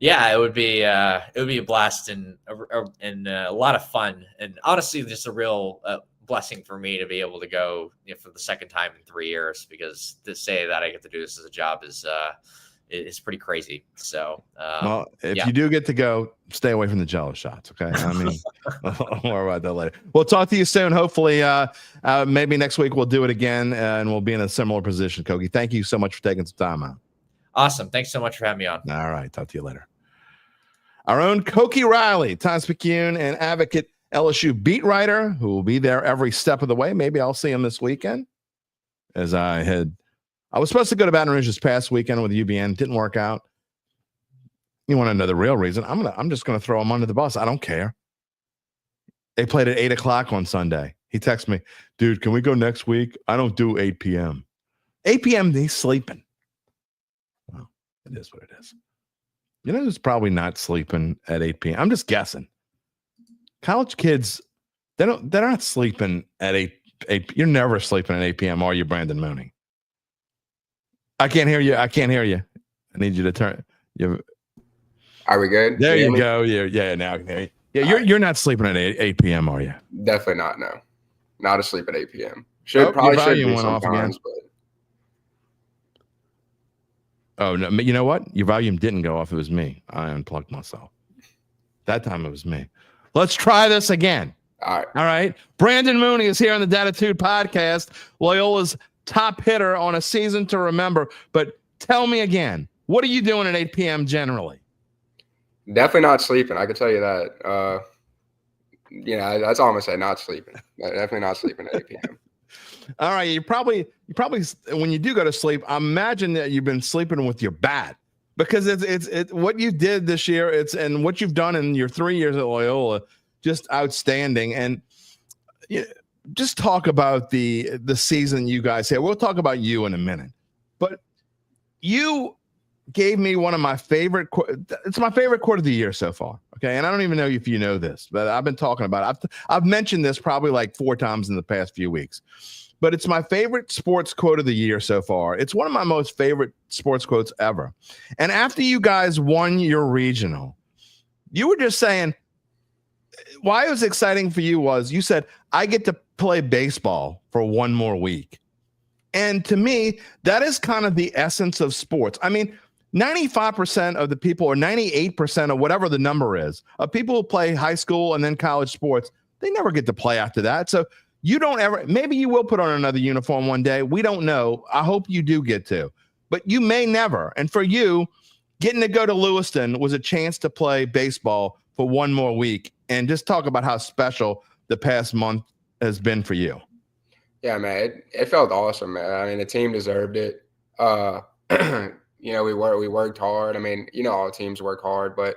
Yeah, it would be a blast and a lot of fun, and honestly, just a real blessing for me to be able to go for the second time in 3 years. Because to say that I get to do this as a job is pretty crazy. So, well, if you do get to go, stay away from the Jello shots. Okay, more about that later. We'll talk to you soon. Hopefully, maybe next week we'll do it again, and we'll be in a similar position. Koki, thank you so much for taking some time out. Awesome. Thanks so much for having me on. All right. Talk to you later. Our own Koki Riley, Times-Picayune and Advocate LSU beat writer, who will be there every step of the way. Maybe I'll see him this weekend. As I was supposed to go to Baton Rouge this past weekend with UBN. Didn't work out. You want to know the real reason? I'm just going to throw him under the bus. I don't care. They played at 8:00 on Sunday. He texted me, dude, can we go next week? I don't do 8 p.m. 8 p.m. He's sleeping. Well, it is what it is. Who's probably not sleeping at 8 p.m.? I'm just guessing. College kids, they're not sleeping at 8. You're never sleeping at 8 p.m., are you, Brandon Mooney? I can't hear you. I need you to turn. Are we good? There you go. Yeah, now I can hear you. Yeah, you're not sleeping at 8 p.m., are you? Definitely not, no. Not asleep at 8 p.m. Probably should be sometimes, but... Oh, no, you know what? Your volume didn't go off. It was me. I unplugged myself. That time it was me. Let's try this again. All right. Brandon Mooney is here on the Dattitude podcast, Loyola's top hitter on a season to remember. But tell me again, what are you doing at 8 p.m. generally? Definitely not sleeping. I can tell you that. That's all I'm going to say. Not sleeping. Definitely not sleeping at 8 p.m. All right. You probably, when you do go to sleep, I imagine that you've been sleeping with your bat because it's what you did this year. And what you've done in your 3 years at Loyola, just outstanding. And just talk about the season you guys had. We'll talk about you in a minute, but you gave me one of my favorite. It's my favorite quote of the year so far. Okay, and I don't even know if you know this, but I've been talking about it. I've mentioned this probably like 4 times in the past few weeks. But it's my favorite sports quote of the year so far. It's one of my most favorite sports quotes ever. And after you guys won your regional, you were just saying why it was exciting for you was you said, I get to play baseball for one more week. And to me, that is kind of the essence of sports. I mean, 95% of the people, or 98% or whatever the number is, of people who play high school and then college sports, they never get to play after that. So you don't ever, maybe you will put on another uniform one day. We don't know. I hope you do get to, but you may never. And for you, getting to go to Lewiston was a chance to play baseball for one more week. And just talk about how special the past month has been for you. Yeah, man, it felt awesome, man. I mean, the team deserved it. We worked hard. I mean, all teams work hard, but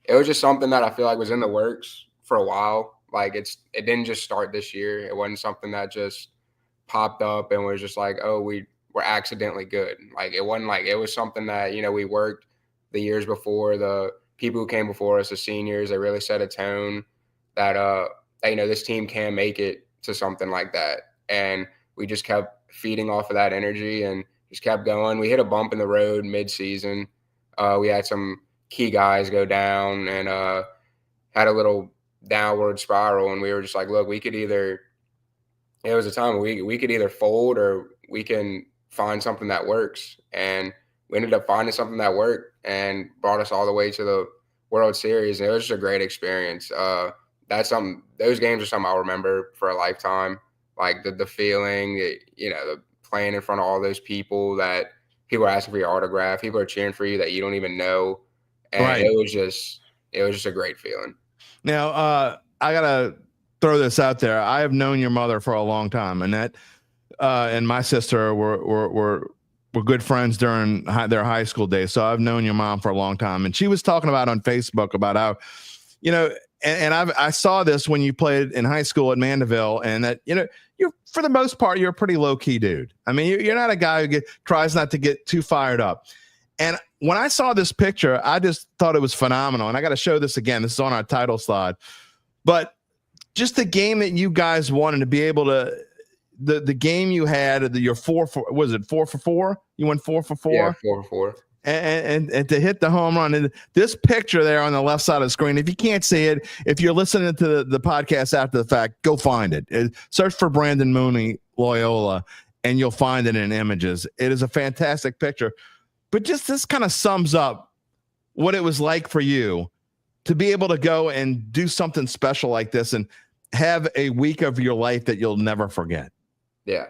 it was just something that I feel like was in the works for a while. Like it didn't just start this year. It wasn't something that just popped up and was just like, oh, we were accidentally good. Like it wasn't like it was something that, we worked the years before. The people who came before us, the seniors, they really set a tone that this team can make it to something like that. And we just kept feeding off of that energy and just kept going. We hit a bump in the road mid-season. We had some key guys go down and had a little downward spiral, and we were just like, look, we could either – it was a time where we could either fold or we can find something that works. And we ended up finding something that worked and brought us all the way to the World Series. And it was just a great experience. Those games are something I'll remember for a lifetime. Like the feeling, the playing in front of all those people that people are asking for your autograph, people are cheering for you that you don't even know. And right. It was just a great feeling. Now, I got to throw this out there. I have known your mother for a long time, Annette, and my sister were good friends during their high school days. So I've known your mom for a long time. And she was talking about on Facebook about how, and I saw this when you played in high school at Mandeville, and that, you're, for the most part, you're a pretty low key dude. I mean, you're not a guy who tries not to get too fired up. And when I saw this picture, I just thought it was phenomenal. And I got to show this again. This is on our title slide. But just the game that you guys won, and to be able to, the game you had, your 4 for, was it 4 for 4? You went 4 for 4? Yeah, 4 for 4. And to hit the home run. And this picture there on the left side of the screen, if you can't see it, if you're listening to the podcast after the fact, go find it. Search for Brandon Mooney, Loyola, and you'll find it in images. It is a fantastic picture. But just this kind of sums up what it was like for you to be able to go and do something special like this and have a week of your life that you'll never forget. Yeah.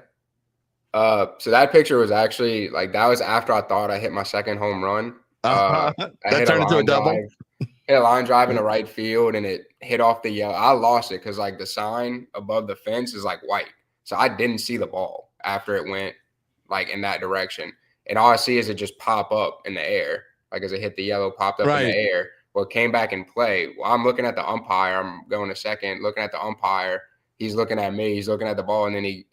So that picture was actually that was after I thought I hit my second home run. That turned into a double. Hit a line drive in the right field, and it hit off the yellow. I lost it because the sign above the fence is white. So I didn't see the ball after it went in that direction. And all I see is it just pop up in the air. As it hit the yellow, popped up in the air. Well, it came back in play. Well, I'm looking at the umpire. I'm going to second, looking at the umpire. He's looking at me. He's looking at the ball, and then he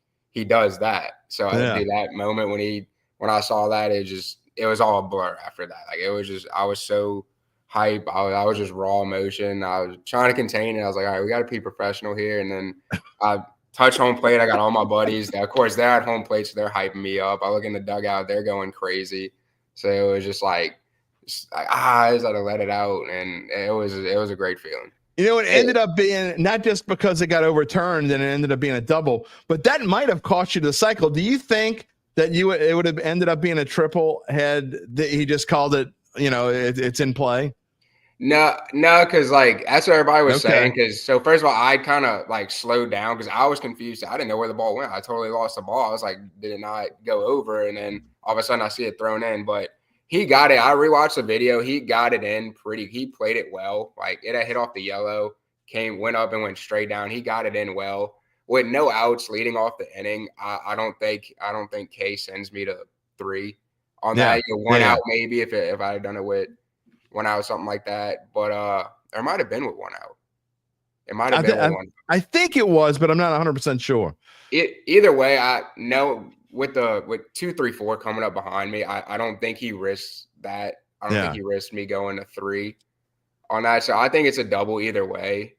does that. So that moment when I saw that, it was all a blur after that. It was just, I was so hype. I was just raw emotion. I was trying to contain it. I was like, all right, we got to be professional here. And then I touch home plate. I got all my buddies. Of course, they're at home plate, so they're hyping me up. I look in the dugout. They're going crazy. So it was just I just had to let it out. And it was a great feeling. It ended up being not just because it got overturned and it ended up being a double, but that might have cost you the cycle. Do you think that it would have ended up being a triple had he just called it, it's in play? No, because that's what everybody was saying. Because first of all, I kind of slowed down because I was confused. I didn't know where the ball went. I totally lost the ball. I was like, did it not go over? And then all of a sudden I see it thrown in, but he got it. I rewatched the video. He got it in he played it well. It had hit off the yellow, went up and went straight down. He got it in well with no outs leading off the inning. I don't think K sends me to 3 on that. One out maybe if I had done it with 1 out, something like that. But there might have been with 1 out. It might have been one. I think it was, but I'm not 100% sure. Either way, I know with 2, 3, 4 coming up behind me, I don't think he risks that. I don't think he risked me going to 3 on that. So I think it's a double either way.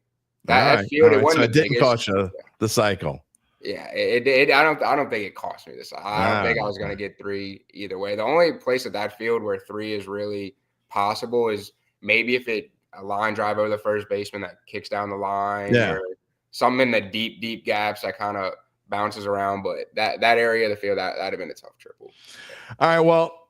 That field, it wasn't the biggest. Cost you the cycle. Yeah, it I don't think it cost me this. I don't think I was going to get 3 either way. The only place at that field where 3 is really possible is maybe if a line drive over the first baseman that kicks down the line, or something in the deep gaps that kind of bounces around. But that area of the field, that'd have been a tough triple. All right, well,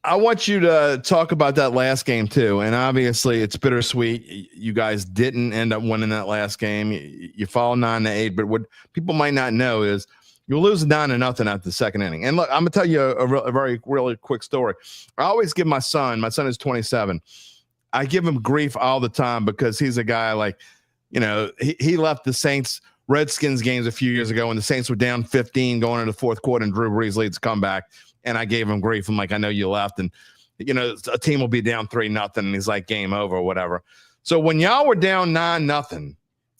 I want you to talk about that last game too. And obviously it's bittersweet. You guys didn't end up winning that last game. You fall 9-8, but what people might not know is you lose 9-0 at the second inning. And look, I'm gonna tell you a very really quick story. I always give my son is 27. I give him grief all the time because he's a guy like, he left the Saints Redskins games a few years ago when the Saints were down 15 going into the fourth quarter and Drew Brees leads comeback. And I gave him grief. I'm like, I know you left. And, a team will be down 3-0. And he's like, game over or whatever. So when y'all were down 9-0,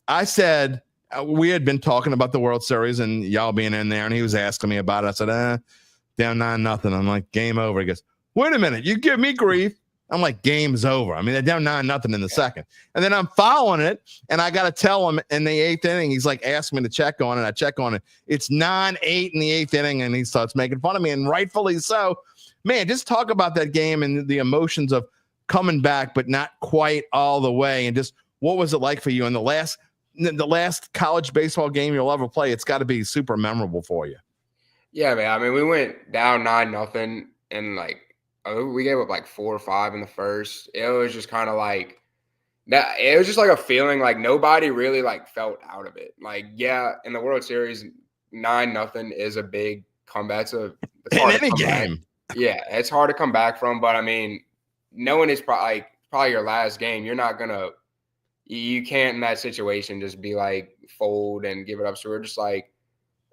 I said, we had been talking about the World Series and y'all being in there. And he was asking me about it. I said, down 9-0. I'm like, game over. He goes, wait a minute. You give me grief. I'm like, game's over. I mean, they're down 9-0 in the second. And then I'm following it, and I got to tell him in the 8th inning, he's like, asking me to check on it. I check on it. It's 9-8 in the 8th inning, and he starts making fun of me, and rightfully so. Man, just talk about that game and the emotions of coming back, but not quite all the way. And just what was it like for you in the last college baseball game you'll ever play? It's got to be super memorable for you. Yeah, man. I mean, we went down 9-0, and we gave up like 4 or 5 in the first. It was just kind of like that. It was just like a feeling like nobody really felt out of it. Like, yeah, in the World Series, 9-0 is a big comeback. It's in any game. Yeah, it's hard to come back from. But I mean, knowing it's probably your last game, you're not gonna. You can't in that situation just be like fold and give it up. So we're just like,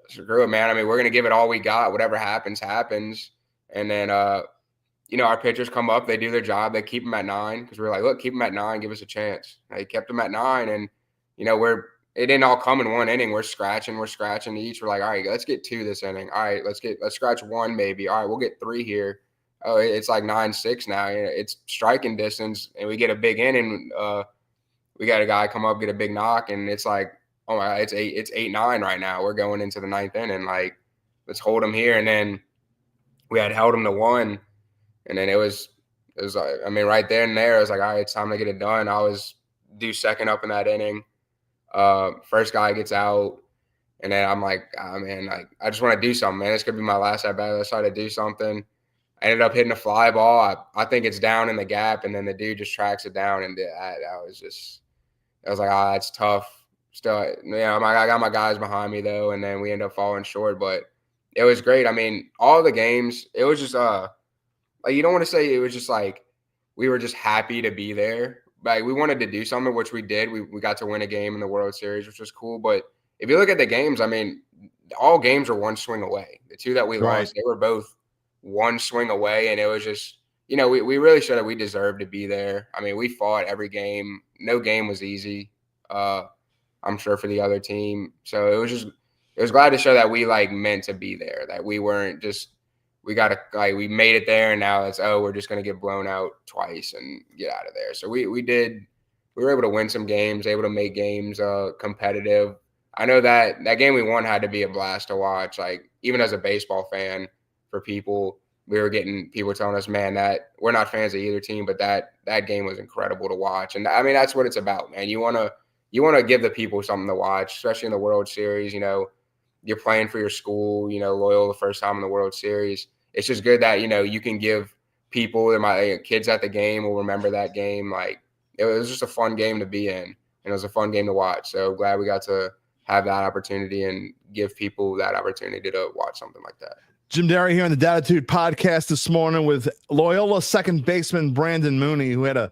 screw it, man. I mean, we're gonna give it all we got. Whatever happens, happens. And then our pitchers come up, they do their job, they keep them at 9 because we're like, look, keep them at 9, give us a chance. They kept them at 9, and it didn't all come in one inning. We're scratching each. We're like, all right, let's get 2 this inning. All right, let's scratch 1 maybe. All right, we'll get 3 here. Oh, it's like 9-6 now. It's striking distance, and we get a big inning. We got a guy come up, get a big knock, and it's like, oh my God, it's 8-9 right now. We're going into the 9th inning. Like, let's hold them here. And then we had held them to 1. And then it was like, I mean, right there and there, I was like, all right, it's time to get it done. I was due second up in that inning. First guy gets out. And then I'm like, oh, man, I just want to do something, man. It's going to be my last at bat. Let's try to do something. I ended up hitting a fly ball. I think it's down in the gap. And then the dude just tracks it down. And I was like, oh, that's tough. Still, I got my guys behind me, though. And then we ended up falling short. But it was great. I mean, all the games, it was just you don't want to say it was just like we were just happy to be there. Like, we wanted to do something, which we did. We got to win a game in the World Series, which was cool. But if you look at the games, I mean, all games were 1 swing away. The 2 that we lost, they were both 1 swing away. And it was just, we really showed that we deserved to be there. I mean, we fought every game. No game was easy, I'm sure, for the other team. So it was glad to show that we meant to be there, that we weren't just, we made it there, and now it's, we're just going to get blown out twice and get out of there. So we were able to win some games, able to make games competitive. I know that game we won had to be a blast to watch. Like, even as a baseball fan, for people, we were getting people telling us, man, that we're not fans of either team, but that game was incredible to watch. And I mean, that's what it's about, man. You want to give the people something to watch, especially in the World Series. You're playing for your school, Loyola the first time in the World Series. It's just good that, you can give people, my kids at the game will remember that game. Like, it was just a fun game to be in, and it was a fun game to watch. So glad we got to have that opportunity and give people that opportunity to watch something like that. Jim Derry here on the Dattitude podcast this morning with Loyola second baseman Brandon Mooney, who had a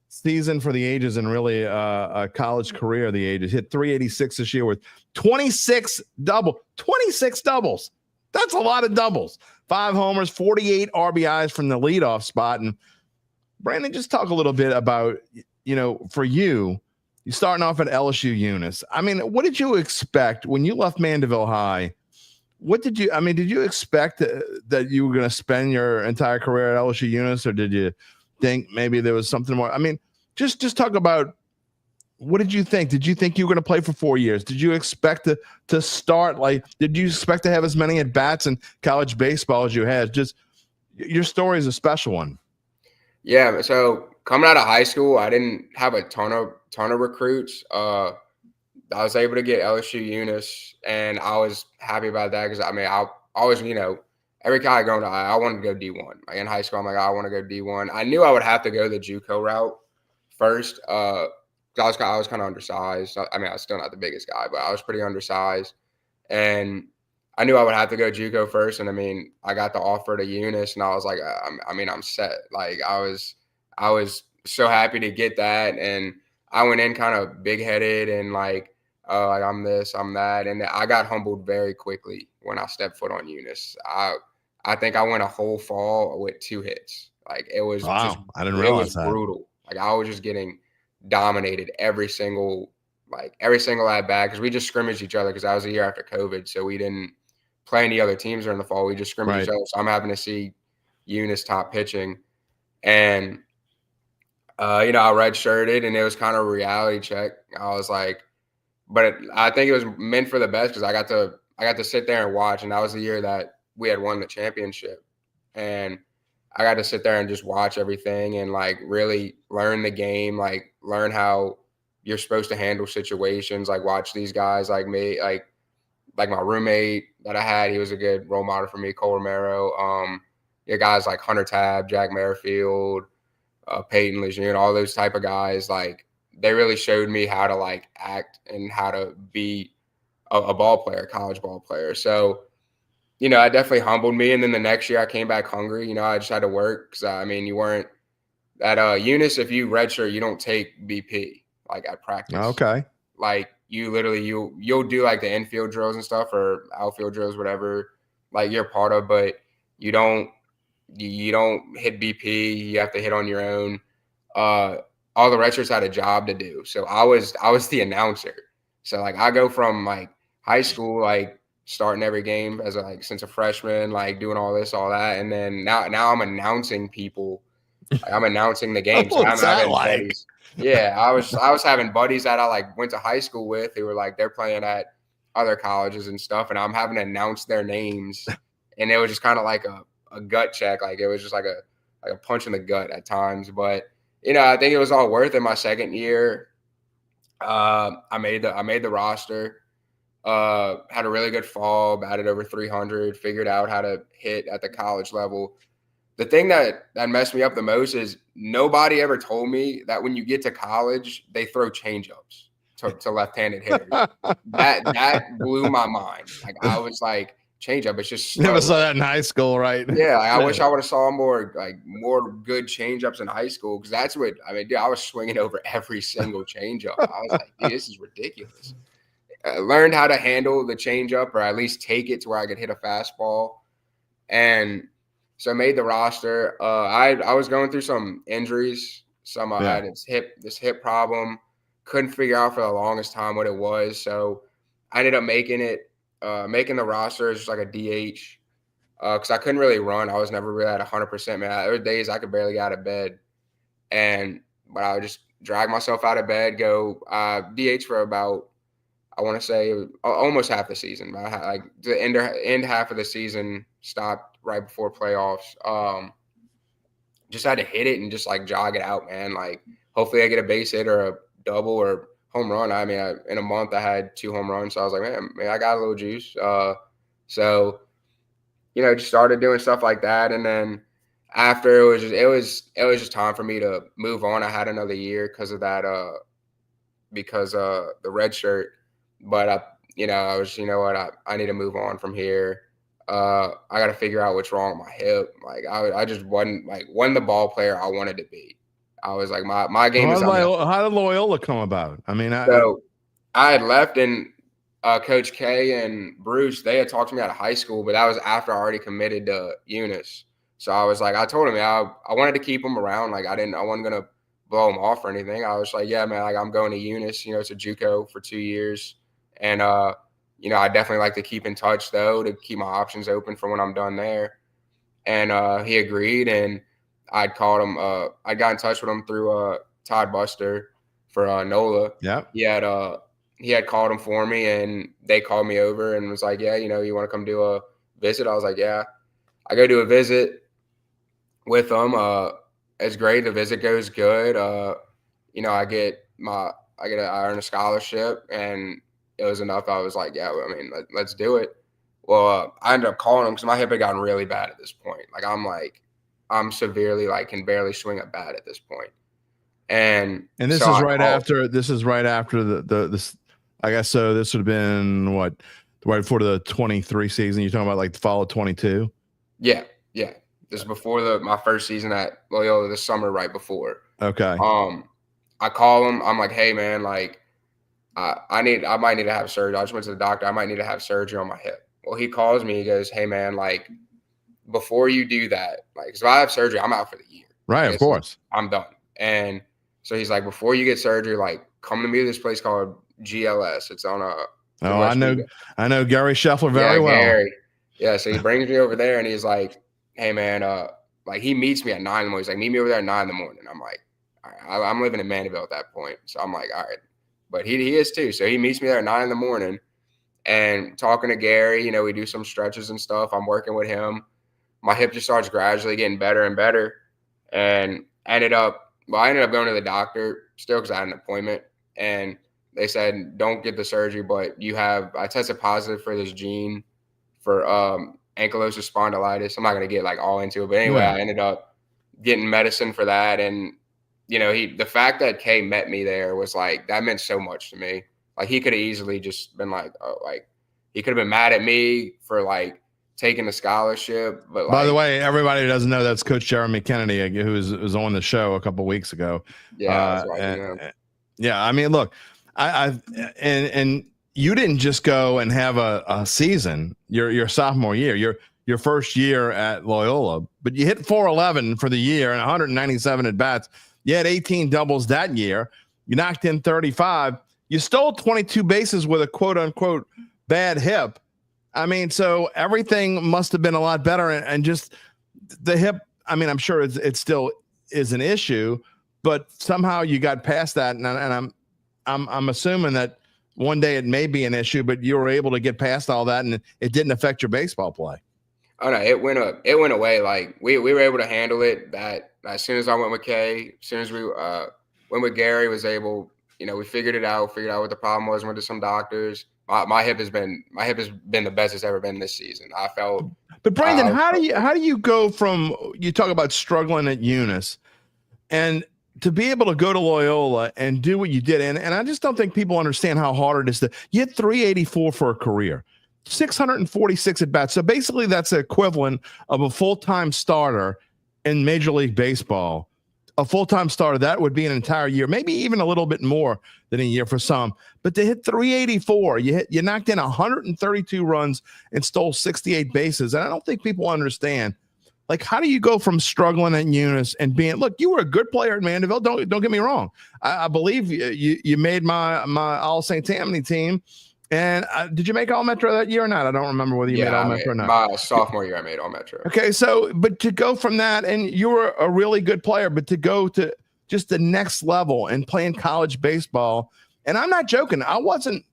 season for the ages and really a college career of the ages. Hit 386 this year with 26 doubles. That's a lot of doubles. 5 homers, 48 RBIs from the leadoff spot. And Brandon, just talk a little bit about, for you, You're starting off at LSU Eunice. I mean, what did you expect when you left Mandeville High? Did you expect that you were going to spend your entire career at LSU Eunice, or did you think maybe there was something more? I mean, just talk about, what did you think? Did you think you were going to play for 4 years? Did you expect to start, did you expect to have as many at-bats in college baseball as you had? Just, your story is a special one. Yeah, so coming out of high school, I didn't have a ton of recruits. I was able to get LSU Eunice, and I was happy about that because I always, every guy going to I wanted to go D1. Like in high school, I'm like, I want to go D1. I knew I would have to go the JUCO route first. I was kind of undersized. I was still not the biggest guy, but I was pretty undersized, and I knew I would have to go JUCO first. And I got the offer to Eunice, and I was like, I'm set. Like I was so happy to get that, and I went in kind of big headed and like I'm this, I'm that, and I got humbled very quickly when I stepped foot on Eunice. I think I went a whole fall with 2 hits. Like it was I didn't realize that. Brutal. Like I was just getting dominated every single at bat because we just scrimmaged each other because that was a year after COVID, so we didn't play any other teams during the fall. We just scrimmaged each other. So I'm having to see Eunice top pitching, and I redshirted, and it was kind of a reality check. I was like, but I think it was meant for the best because I got to sit there and watch, and that was the year that we had won the championship, and I got to sit there and just watch everything and like really learn the game, like learn how you're supposed to handle situations. Like watch these guys like me, like my roommate that I had, he was a good role model for me, Cole Romero. Guys like Hunter Tabb, Jack Merrifield, Peyton Lejeune, all those type of guys, like they really showed me how to like act and how to be a ball player, college ball player. So, it definitely humbled me. And then the next year I came back hungry. I just had to work because, you weren't at Eunice. If you redshirt, you don't take BP like at practice. Okay. Like you literally, you'll do like the infield drills and stuff or outfield drills, whatever, like you're part of, but you don't hit BP. You have to hit on your own. All the redshirts had a job to do. So I was the announcer. So like I go from like high school, like starting every game as since a freshman, like doing all this, all that. And then now I'm announcing people. Like, I'm announcing the game. So I'm having buddies. Yeah, I was having buddies that I like went to high school with who were like they're playing at other colleges and stuff, and I'm having to announce their names, and it was just kind of like a gut check, like it was just like a punch in the gut at times. But I think it was all worth it. My second year, I made the roster, had a really good fall, batted over 300, figured out how to hit at the college level. The thing that messed me up the most is nobody ever told me that when you get to college, they throw changeups to left-handed hitters. that blew my mind. Like I was like, changeup, it's just slow. Never saw that in high school, right? Yeah, I wish I would have saw more good changeups in high school because that's what dude, I was swinging over every single changeup. I was like, dude, this is ridiculous. I learned how to handle the changeup or at least take it to where I could hit a fastball, and so I made the roster. I was going through some injuries. I had this hip problem. Couldn't figure out for the longest time what it was. So I ended up making the roster as just like a DH because I couldn't really run. I was never really at 100%. Man, there were days I could barely get out of bed, but I would just drag myself out of bed, go DH for about, I want to say almost half the season. Like the end half of the season stopped right before playoffs. Just had to hit it and just like jog it out, man. Like hopefully I get a base hit or a double or home run. In a month I had 2 home runs. So I was like, man, I got a little juice. So just started doing stuff like that. And then after it was just time for me to move on. I had another year because of that, because the red shirt. But I was, I need to move on from here. I got to figure out what's wrong with my hip. Like I just wasn't the ball player I wanted to be. I was like, my game is. How did Loyola come about? So I had left, and Coach K and Bruce, they had talked to me out of high school, but that was after I already committed to Eunice. So I was like, I told him, I wanted to keep him around. Like I wasn't gonna blow him off or anything. I was like, yeah, man, like I'm going to Eunice, it's a JUCO for 2 years. And, I definitely like to keep in touch though, to keep my options open for when I'm done there. And he agreed, and I'd called him. I got in touch with him through Todd Buster for NOLA. Yeah. He had called him for me, and they called me over and was like, yeah, you want to come do a visit? I was like, yeah. I go do a visit with them. It's great. The visit goes good. I earn a scholarship, and it was enough. I was like, yeah, let's do it. Well, I ended up calling him because my hip had gotten really bad at this point. I'm severely can barely swing a bat at this point. And this so is right after the I guess so. This would have been what, right before the 23 season. You're talking about the fall of 22. Yeah. This is before my first season at Loyola this summer, right before. Okay. I call him. I'm like, hey man, I might need to have surgery. I just went to the doctor. I might need to have surgery on my hip. Well, he calls me. He goes, hey man, before you do that, if I have surgery, I'm out for the year. Right, of course. I'm done. And so he's like, before you get surgery, come to me to this place called GLS. It's on I know Gary Scheffler very well. Gary. Yeah, so he brings me over there, and he's like, hey man, he meets me at 9 in the morning. He's like, meet me over there at 9 in the morning. I'm like, all right. I'm living in Mandeville at that point. So I'm like, all right. But he is too. So he meets me there at 9 in the morning, and talking to Gary, we do some stretches and stuff. I'm working with him. My hip just starts gradually getting better and better. And I ended up going to the doctor still because I had an appointment. And they said, don't get the surgery, but I tested positive for this gene for ankylosing spondylitis. I'm not going to get all into it. But anyway, I ended up getting medicine for that. And, the fact that Kay met me there was that meant so much to me. He could have easily just been he could have been mad at me for taking the scholarship. But by the way, everybody who doesn't know, that's Coach Jeremy Kennedy, who was on the show a couple of weeks ago. Yeah. Yeah. I mean, look, and you didn't just go and have a season your sophomore year, your first year at Loyola, but you hit 411 for the year and 197 at bats. You had 18 doubles that year. You knocked in 35. You stole 22 bases with a quote unquote bad hip. I mean, so everything must have been a lot better, and just the hip. I mean, I'm sure it still is an issue, but somehow you got past that, and I'm assuming that one day it may be an issue, but you were able to get past all that, and it didn't affect your baseball play. Oh no, it went away. We were able to handle it. That as soon as I went with Kay, as soon as we went with Gary, was able. We figured it out. Figured out what the problem was. Went to some doctors. My hip has been the best it's ever been this season. I felt. But Brandon, how do you go from, you talk about struggling at Eunice, and to be able to go to Loyola and do what you did, and I just don't think people understand how hard it is you hit 384 for a career, 646 at bats. So basically, that's the equivalent of a full-time starter in Major League Baseball. A full-time starter, that would be an entire year, maybe even a little bit more than a year for some. But to hit 384, you knocked in 132 runs and stole 68 bases. And I don't think people understand, how do you go from struggling at Eunice and being, look, you were a good player at Mandeville. Don't get me wrong. I believe you made my All St. Tammany team. And did you make All Metro that year or not? I don't remember whether you made All Metro or not. My sophomore year, I made All Metro. Okay, but to go from that, and you were a really good player, but to go to just the next level and playing college baseball, and I'm not joking. It wasn't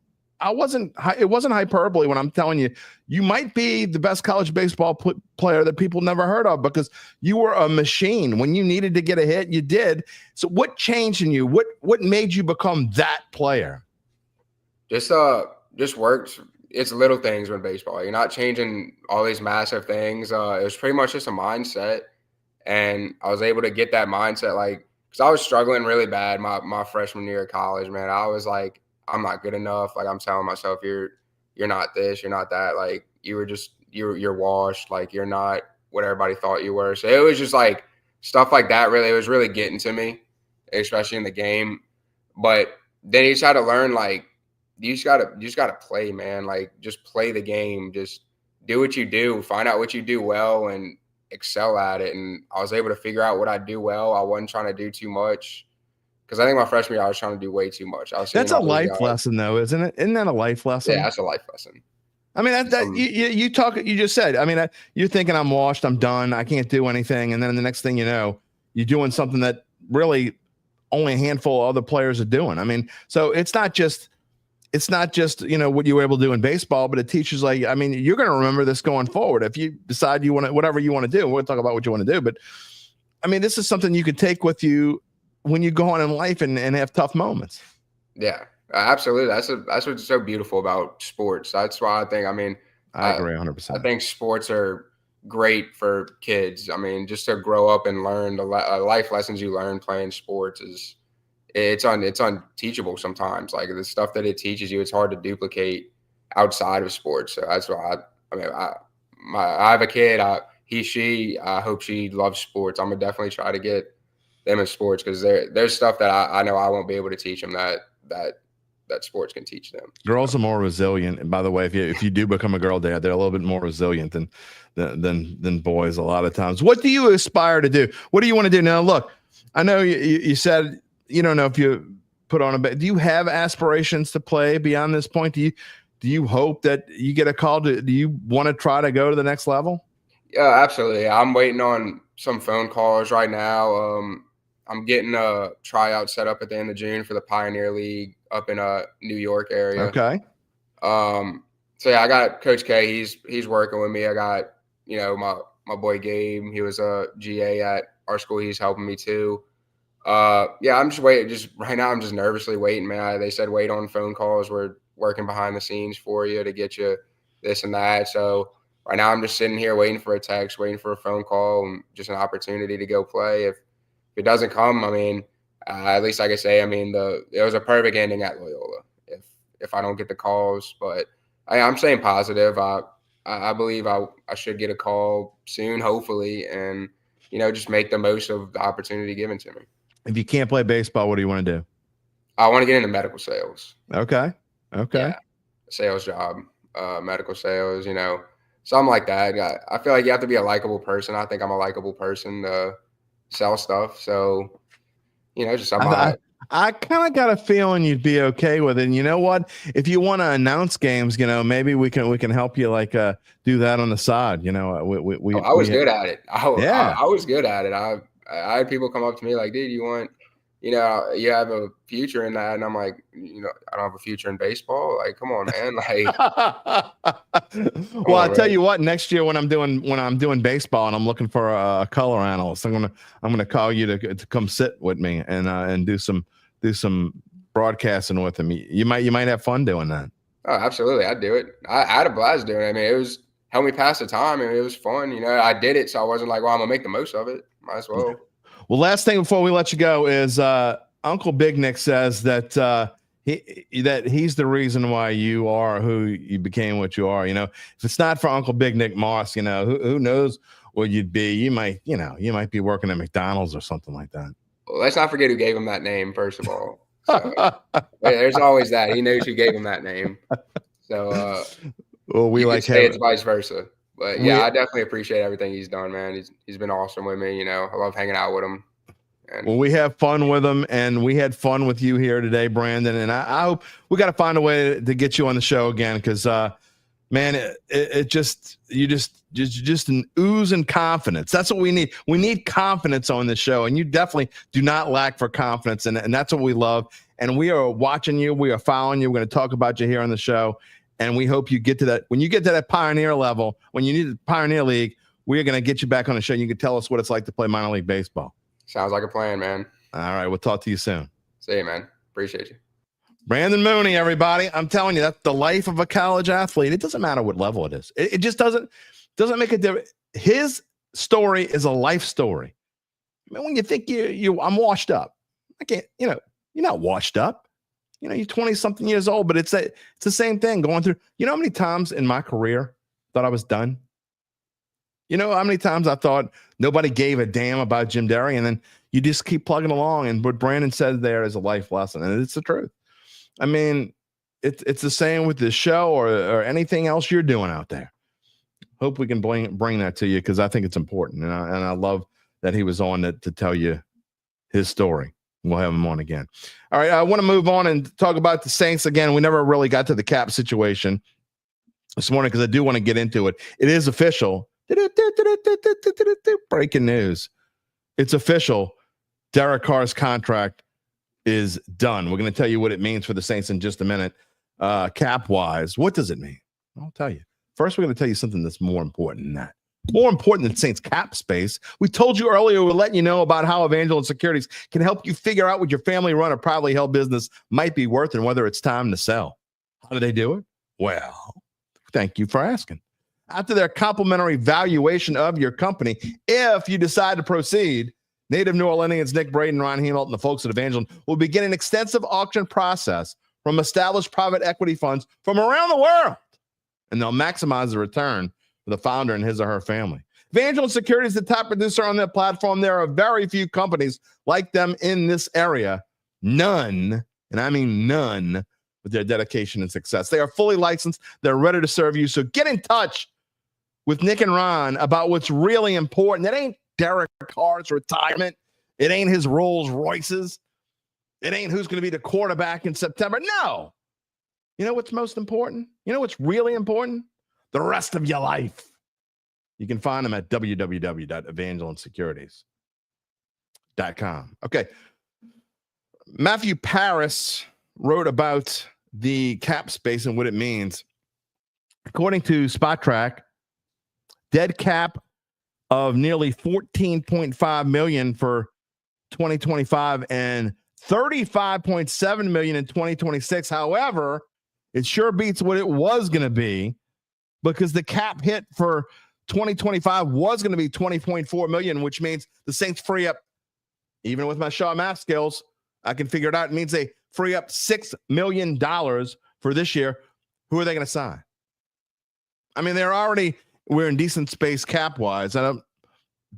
hyperbole when I'm telling you, you might be the best college baseball player that people never heard of, because you were a machine. When you needed to get a hit, you did. So what changed in you? What made you become that player? Just works. It's little things in baseball. You're not changing all these massive things. It was pretty much just a mindset. And I was able to get that mindset, because I was struggling really bad my freshman year of college, man. I was like, I'm not good enough. I'm telling myself, you're not this, you're not that. You're washed. You're not what everybody thought you were. So it was just stuff like that. Really, it was really getting to me, especially in the game. But then you just had to learn, you just gotta play, man. Just play the game. Just do what you do. Find out what you do well and excel at it. And I was able to figure out what I do well. I wasn't trying to do too much. because I think my freshman year I was trying to do way too much. I was That's a life lesson, though, isn't it? Isn't that a life lesson? Yeah, that's a life lesson. I mean, you just said. I mean, you're thinking I'm washed, I'm done, I can't do anything, and then the next thing you know, you're doing something that really only a handful of other players are doing. I mean, so it's not just what you were able to do in baseball, but it teaches, like, I mean, you're going to remember this going forward if you decide you want to, whatever you want to do. We'll talk about what you want to do, but I mean, this is something you could take with you when you go on in life and have tough moments. Yeah, absolutely. That's what's so beautiful about sports. That's why I think, I mean, I agree 100%. I think sports are great for kids. I mean, just to grow up and learn the life lessons you learn playing sports it's unteachable sometimes. Like, the stuff that it teaches you, it's hard to duplicate outside of sports. So that's why I have a kid. I hope she loves sports. I'm gonna definitely try to get them in sports, because there's stuff that I know I won't be able to teach them that sports can teach them. Girls are more resilient. And by the way, if you do become a girl dad, they're a little bit more resilient than boys a lot of times. What do you aspire to do? What do you want to do now? Look, I know you said you don't know if you put on a bet. Do you have aspirations to play beyond this point? Do you hope that you get a call do you want to try to go to the next level? Yeah, absolutely. I'm waiting on some phone calls right now. I'm getting a tryout set up at the end of June for the Pioneer League up in New York area. Okay. So yeah, I got Coach K. He's working with me. I got, my boy Gabe. He was a GA at our school. He's helping me too. Yeah, I'm just waiting. Just right now, I'm just nervously waiting, man. They said wait on phone calls. We're working behind the scenes for you to get you this and that. So right now, I'm just sitting here waiting for a text, waiting for a phone call, and just an opportunity to go play. If it doesn't come, I mean, at least I can say, I mean, it was a perfect ending at Loyola. If I don't get the calls, but I'm staying positive. I believe I should get a call soon, hopefully, and just make the most of the opportunity given to me. If you can't play baseball, what do you want to do? I want to get into medical sales. Okay. Yeah, sales job, medical sales, something like that. I feel like you have to be a likable person. I think I'm a likable person to sell stuff. So, just something. I kind of got a feeling you'd be okay with it. And you know what? If you want to announce games, maybe we can help you do that on the side. I was good at it. I was good at it. I had people come up to me like, dude, you want, you have a future in that. And I'm like, I don't have a future in baseball. Like, come on, man. Like, well, I'll tell you what, next year when I'm doing baseball and I'm looking for a color analyst, I'm gonna call you to come sit with me and do some broadcasting with him. You might have fun doing that. Oh, absolutely. I'd do it. I had a blast doing it. I mean, it was helped me pass the time, and it was fun. I did it, so I wasn't like, well, I'm gonna make the most of it. Might as well. Well, last thing before we let you go is Uncle Big Nick says that he's the reason why you are who you became, what you are. If it's not for Uncle Big Nick Moss, who knows what you'd be. You might be working at McDonald's or something like that. Well, let's not forget who gave him that name, first of all. So, there's always that. He knows who gave him that name. So, well, we like say it's vice versa. But yeah, I definitely appreciate everything he's done, man. He's been awesome with me. I love hanging out with him. Well, we have fun with him, and we had fun with you here today, Brandon. And I hope we got to find a way to get you on the show again, because, man, you're just an oozing confidence. That's what we need. We need confidence on this show, and you definitely do not lack for confidence, and that's what we love. And we are watching you. We are following you. We're going to talk about you here on the show. And we hope you get to that. When you get to that Pioneer level, when you need the Pioneer League, we're going to get you back on the show. You can tell us what it's like to play minor league baseball. Sounds like a plan, man. All right. We'll talk to you soon. See you, man. Appreciate you. Brandon Mooney, everybody. I'm telling you, that's the life of a college athlete. It doesn't matter what level it is. It just doesn't make a difference. His story is a life story. I mean, when you think I'm washed up, I can't, you're not washed up. You're 20-something years old, but it's the same thing going through. You know how many times in my career thought I was done? You know how many times I thought nobody gave a damn about Jim Derry, and then you just keep plugging along. And what Brandon said there is a life lesson, and it's the truth. I mean, it's the same with this show or anything else you're doing out there. Hope we can bring that to you, because I think it's important, and I love that he was on to tell you his story. We'll have him on again. All right, I want to move on and talk about the Saints again. We never really got to the cap situation this morning because I do want to get into it. It is official. Breaking news. It's official. Derek Carr's contract is done. We're going to tell you what it means for the Saints in just a minute. Cap-wise, what does it mean? I'll tell you. First, we're going to tell you something that's more important than that. More important than Saints cap space. We told you earlier, we're letting you know about how Evangeline Securities can help you figure out what your family-run or privately held business might be worth and whether it's time to sell. How do they do it? Well, thank you for asking. After their complimentary valuation of your company, if you decide to proceed, native New Orleanians Nick Braden, Ryan Hemelt, and the folks at Evangeline will begin an extensive auction process from established private equity funds from around the world, and they'll maximize the return for the founder and his or her family. Evangeline Securities is the top producer on their platform. There are very few companies like them in this area. None, and I mean none, with their dedication and success. They are fully licensed. They're ready to serve you. So get in touch with Nick and Ron about what's really important. It ain't Derek Carr's retirement. It ain't his Rolls Royces. It ain't who's going to be the quarterback in September. No. You know what's most important? You know what's really important? The rest of your life. You can find them at www.evangelinesecurities.com. Okay. Matthew Paris wrote about the cap space and what it means. According to Spot Track, dead cap of nearly $14.5 million for 2025 and $35.7 million in 2026. However, it sure beats what it was going to be because the cap hit for 2025 was going to be $20.4 million, which means the Saints free up, even with my Shaw math skills, I can figure it out. It means they free up $6 million for this year. Who are they going to sign? I mean, we're in decent space cap-wise. I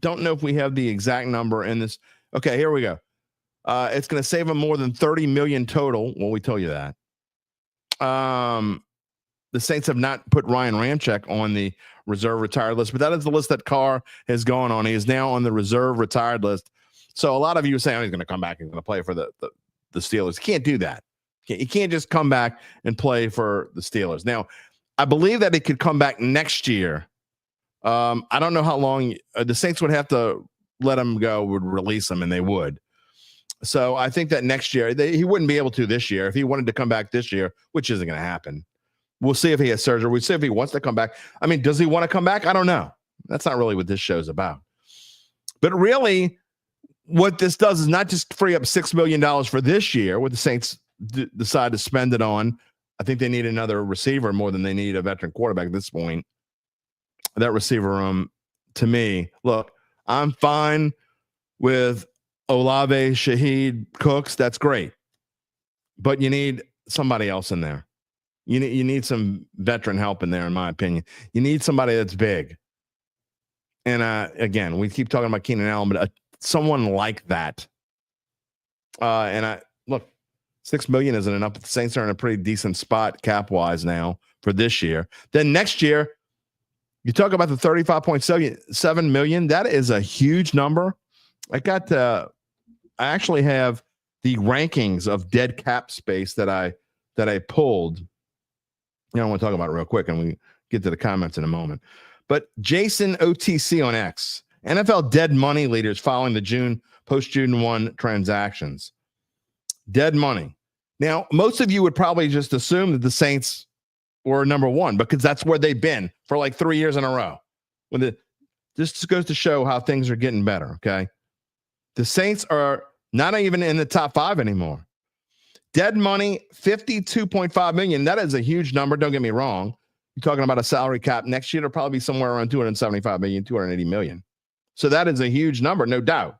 don't know if we have the exact number in this. Okay, here we go. It's going to save them more than $30 million total. Well, we told you that. The Saints have not put Ryan Ramczyk on the reserve retired list, but that is the list that Carr has gone on. He is now on the reserve retired list. So a lot of you are saying he's going to come back and going to play for the Steelers. He can't do that. He can't just come back and play for the Steelers. Now, I believe that he could come back next year. I don't know how long the Saints would have to let him go, would release him, and they would. So I think that next year, he wouldn't be able to this year. If he wanted to come back this year, which isn't going to happen. We'll see if he has surgery. We'll see if he wants to come back. I mean, does he want to come back? I don't know. That's not really what this show's about. But really, what this does is not just free up $6 million for this year, what the Saints decide to spend it on. I think they need another receiver more than they need a veteran quarterback at this point. That receiver room, to me, look, I'm fine with Olave, Shaheed, Cooks. That's great. But you need somebody else in there. You need some veteran help in there, in my opinion. You need somebody that's big. And again, we keep talking about Keenan Allen, but someone like that. Look, $6 million isn't enough. But the Saints are in a pretty decent spot cap-wise now for this year. Then next year, you talk about the $35.7 million. That is a huge number. I actually have the rankings of dead cap space that I pulled. I want to talk about it real quick, and we get to the comments in a moment. But Jason OTC on X, NFL dead money leaders following the post-June 1 transactions. Dead money. Now, most of you would probably just assume that the Saints were number one because that's where they've been for like 3 years in a row. This just goes to show how things are getting better, okay? The Saints are not even in the top 5 anymore. Dead money, $52.5 million. That is a huge number. Don't get me wrong. You're talking about a salary cap. Next year, it'll probably be somewhere around $275 million, $280 million. So that is a huge number, no doubt.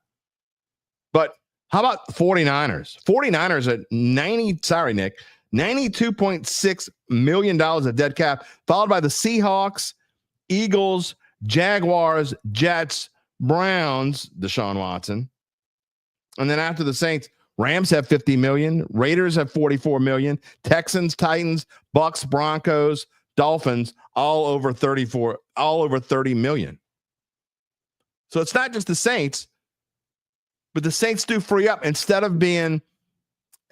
But how about 49ers? 49ers at $92.6 million of dead cap, followed by the Seahawks, Eagles, Jaguars, Jets, Browns, Deshaun Watson. And then after the Saints, Rams have $50 million, Raiders have $44 million, Texans, Titans, Bucks, Broncos, Dolphins, all over $30 million. So it's not just the Saints, But the Saints do free up. Instead of having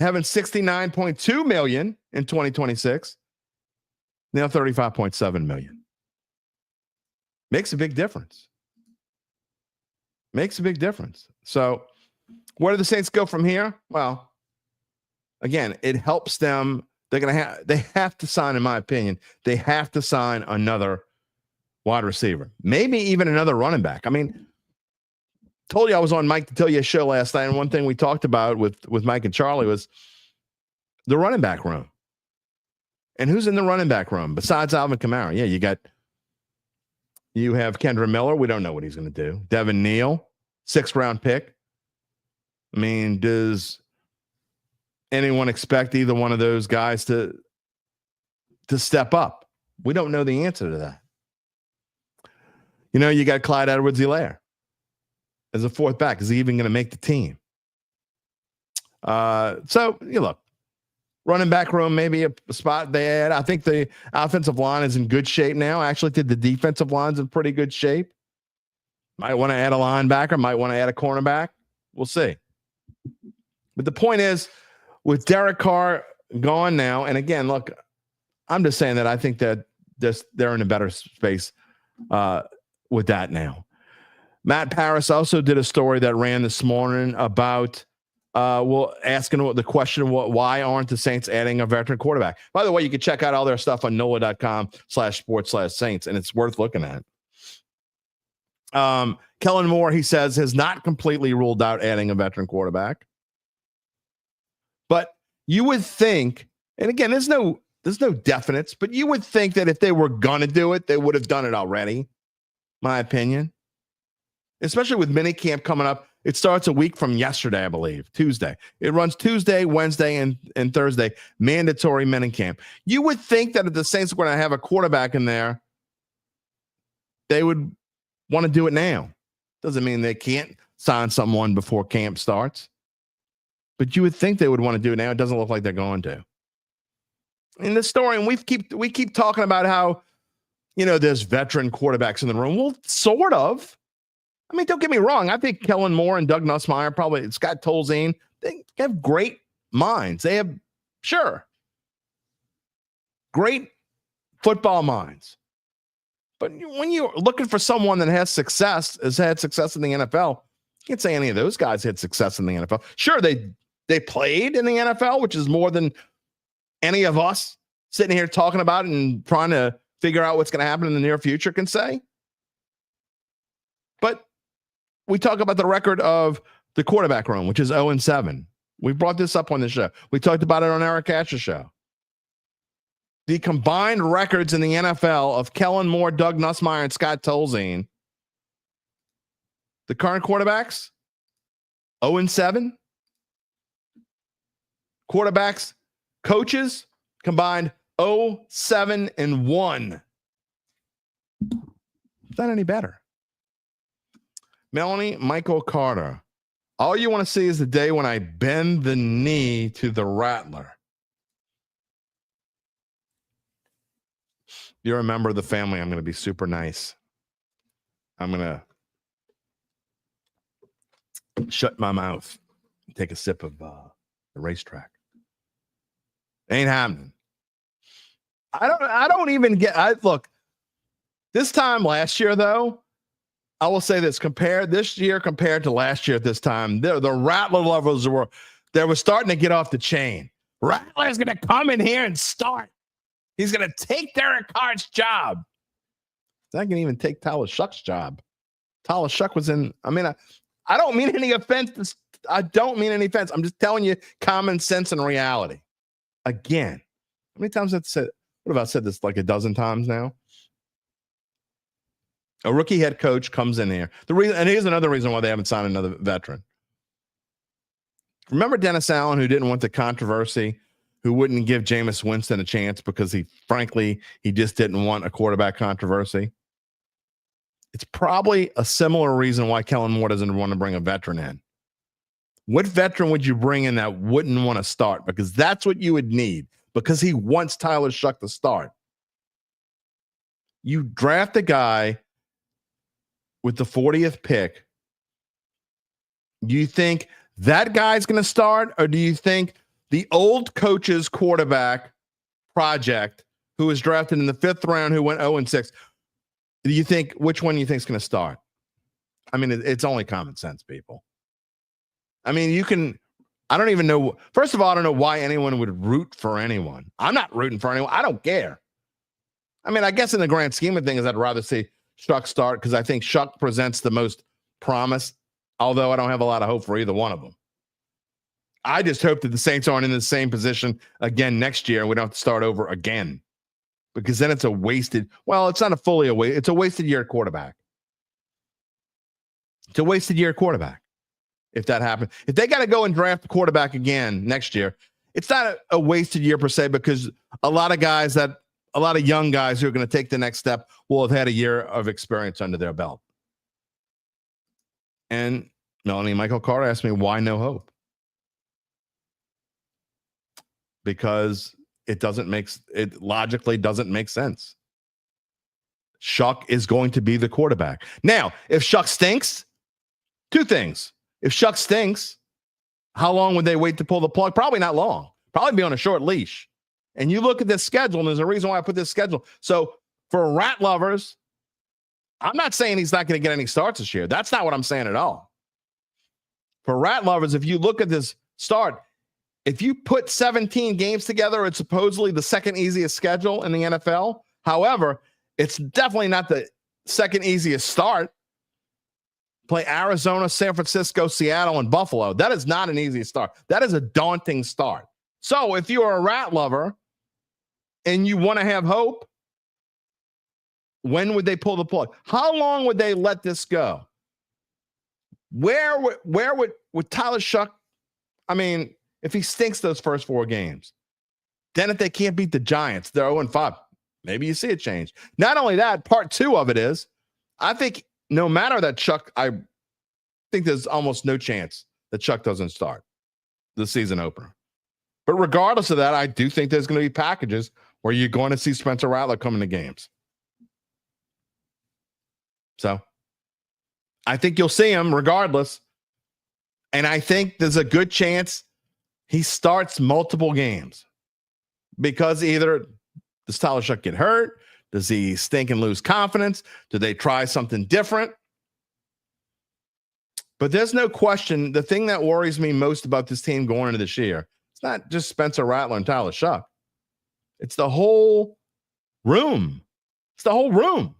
$69.2 million in 2026, now $35.7 million. Makes a big difference. Makes a big difference. So where do the Saints go from here? Well, again, it helps them. They have to sign, in my opinion, they have to sign another wide receiver, maybe even another running back. I mean, told you I was on Mike to tell you a show last night, and one thing we talked about with Mike and Charlie was the running back room. And who's in the running back room besides Alvin Kamara? Yeah, you have Kendra Miller. We don't know what he's going to do. Devin Neal, 6th round pick. I mean, does anyone expect either one of those guys to step up? We don't know the answer to that. You got Clyde Edwards-Helaire as a 4th back. Is he even going to make the team? So you look, running back room, maybe a spot they add. I think the offensive line is in good shape now. I actually think the defensive line's in pretty good shape. Might want to add a linebacker, might want to add a cornerback. We'll see. But the point is, with Derek Carr gone now, and again, look, I'm just saying that I think that they're in a better space with that now. Matt Paris also did a story that ran this morning about asking the question, why aren't the Saints adding a veteran quarterback? By the way, you can check out all their stuff on NOLA.com/sports/Saints, and it's worth looking at. Kellen Moore, he says, has not completely ruled out adding a veteran quarterback. But you would think, and again, there's no definites, but you would think that if they were going to do it, they would have done it already, my opinion. Especially with minicamp coming up. It starts a week from yesterday, I believe, Tuesday. It runs Tuesday, Wednesday, and Thursday, mandatory minicamp. You would think that if the Saints were going to have a quarterback in there, they would want to do it now. Doesn't mean they can't sign someone before camp starts. But you would think they would want to do it now. It doesn't look like they're going to. In this story, and we keep talking about how, there's veteran quarterbacks in the room. Well, sort of. I mean, don't get me wrong. I think Kellen Moore and Doug Nussmeier, probably Scott Tolzien, they have great minds. They have, great football minds. But when you're looking for someone that has had success in the NFL, you can't say any of those guys had success in the NFL. Sure, they played in the NFL, which is more than any of us sitting here talking about it and trying to figure out what's going to happen in the near future can say. But we talk about the record of the quarterback room, which is 0-7. We brought this up on the show. We talked about it on Eric Asher's show. The combined records in the NFL of Kellen Moore, Doug Nussmeier, and Scott Tolzien. The current quarterbacks, 0-7. Quarterbacks, coaches, combined 0-7-1. Is that any better? Melanie Michael Carter. All you want to see is the day when I bend the knee to the Rattler. You're a member of the family. I'm going to be super nice. I'm going to shut my mouth and take a sip of the racetrack. Ain't happening. I don't even get. Look, this time last year, though, I will say this: compared to last year at this time, the Rattler levels were starting to get off the chain. Rattler's going to come in here and start. He's going to take Derek Carr's job. I can even take Tyler Shuck's job. Tyler Shuck was in. I mean, I don't mean any offense. I don't mean any offense. I'm just telling you common sense and reality. Again, how many times have I said? What have I said this like a dozen times now? A rookie head coach comes in here. And here's another reason why they haven't signed another veteran. Remember Dennis Allen, who didn't want the controversy, who wouldn't give Jameis Winston a chance because he just didn't want a quarterback controversy? It's probably a similar reason why Kellen Moore doesn't want to bring a veteran in. What veteran would you bring in that wouldn't want to start? Because that's what you would need, because he wants Tyler Shuck to start. You draft a guy with the 40th pick Do you think that guy's going to start, or do you think the old coach's quarterback project, who was drafted in the 5th round, who went 0-6, do you think which one do you think is going to start? I mean, it's only common sense, people. I mean, I don't even know. First of all, I don't know why anyone would root for anyone. I'm not rooting for anyone. I don't care. I mean, I guess in the grand scheme of things, I'd rather see Shuck start because I think Shuck presents the most promise, although I don't have a lot of hope for either one of them. I just hope that the Saints aren't in the same position again next year and we don't have to start over again, because then it's a wasted, well, it's not a fully away. It's a wasted year quarterback. It's a wasted year quarterback. If that happens, if they got to go and draft a quarterback again next year, it's not a wasted year per se, because a lot of young guys who are going to take the next step will have had a year of experience under their belt. And Melanie Michael Carter asked me, why no hope? Because it logically doesn't make sense. Shuck is going to be the quarterback. Now, if Shuck stinks, 2 things. If Shuck stinks, how long would they wait to pull the plug? Probably not long. Probably be on a short leash. And you look at this schedule, and there's a reason why I put this schedule. So for Rat lovers, I'm not saying he's not going to get any starts this year. That's not what I'm saying at all. For Rat lovers, if you look at this start, if you put 17 games together, it's supposedly the second easiest schedule in the NFL. However, it's definitely not the second easiest start. Play Arizona, San Francisco, Seattle, and Buffalo. That is not an easy start. That is a daunting start. So if you're a Rat lover and you want to have hope, when would they pull the plug? How long would they let this go? Where would Tyler Shuck, I mean, if he stinks those first 4 games, then if they can't beat the Giants, they're 0-5. Maybe you see a change. Not only that, part 2 of it is, I think no matter that Chuck, I think there's almost no chance that Chuck doesn't start the season opener. But regardless of that, I do think there's going to be packages where you're going to see Spencer Rattler come into games. So I think you'll see him regardless. And I think there's a good chance he starts multiple games, because either does Tyler Shuck get hurt? Does he stink and lose confidence? Do they try something different? But there's no question, the thing that worries me most about this team going into this year, it's not just Spencer Rattler and Tyler Shuck. It's the whole room. It's the whole room.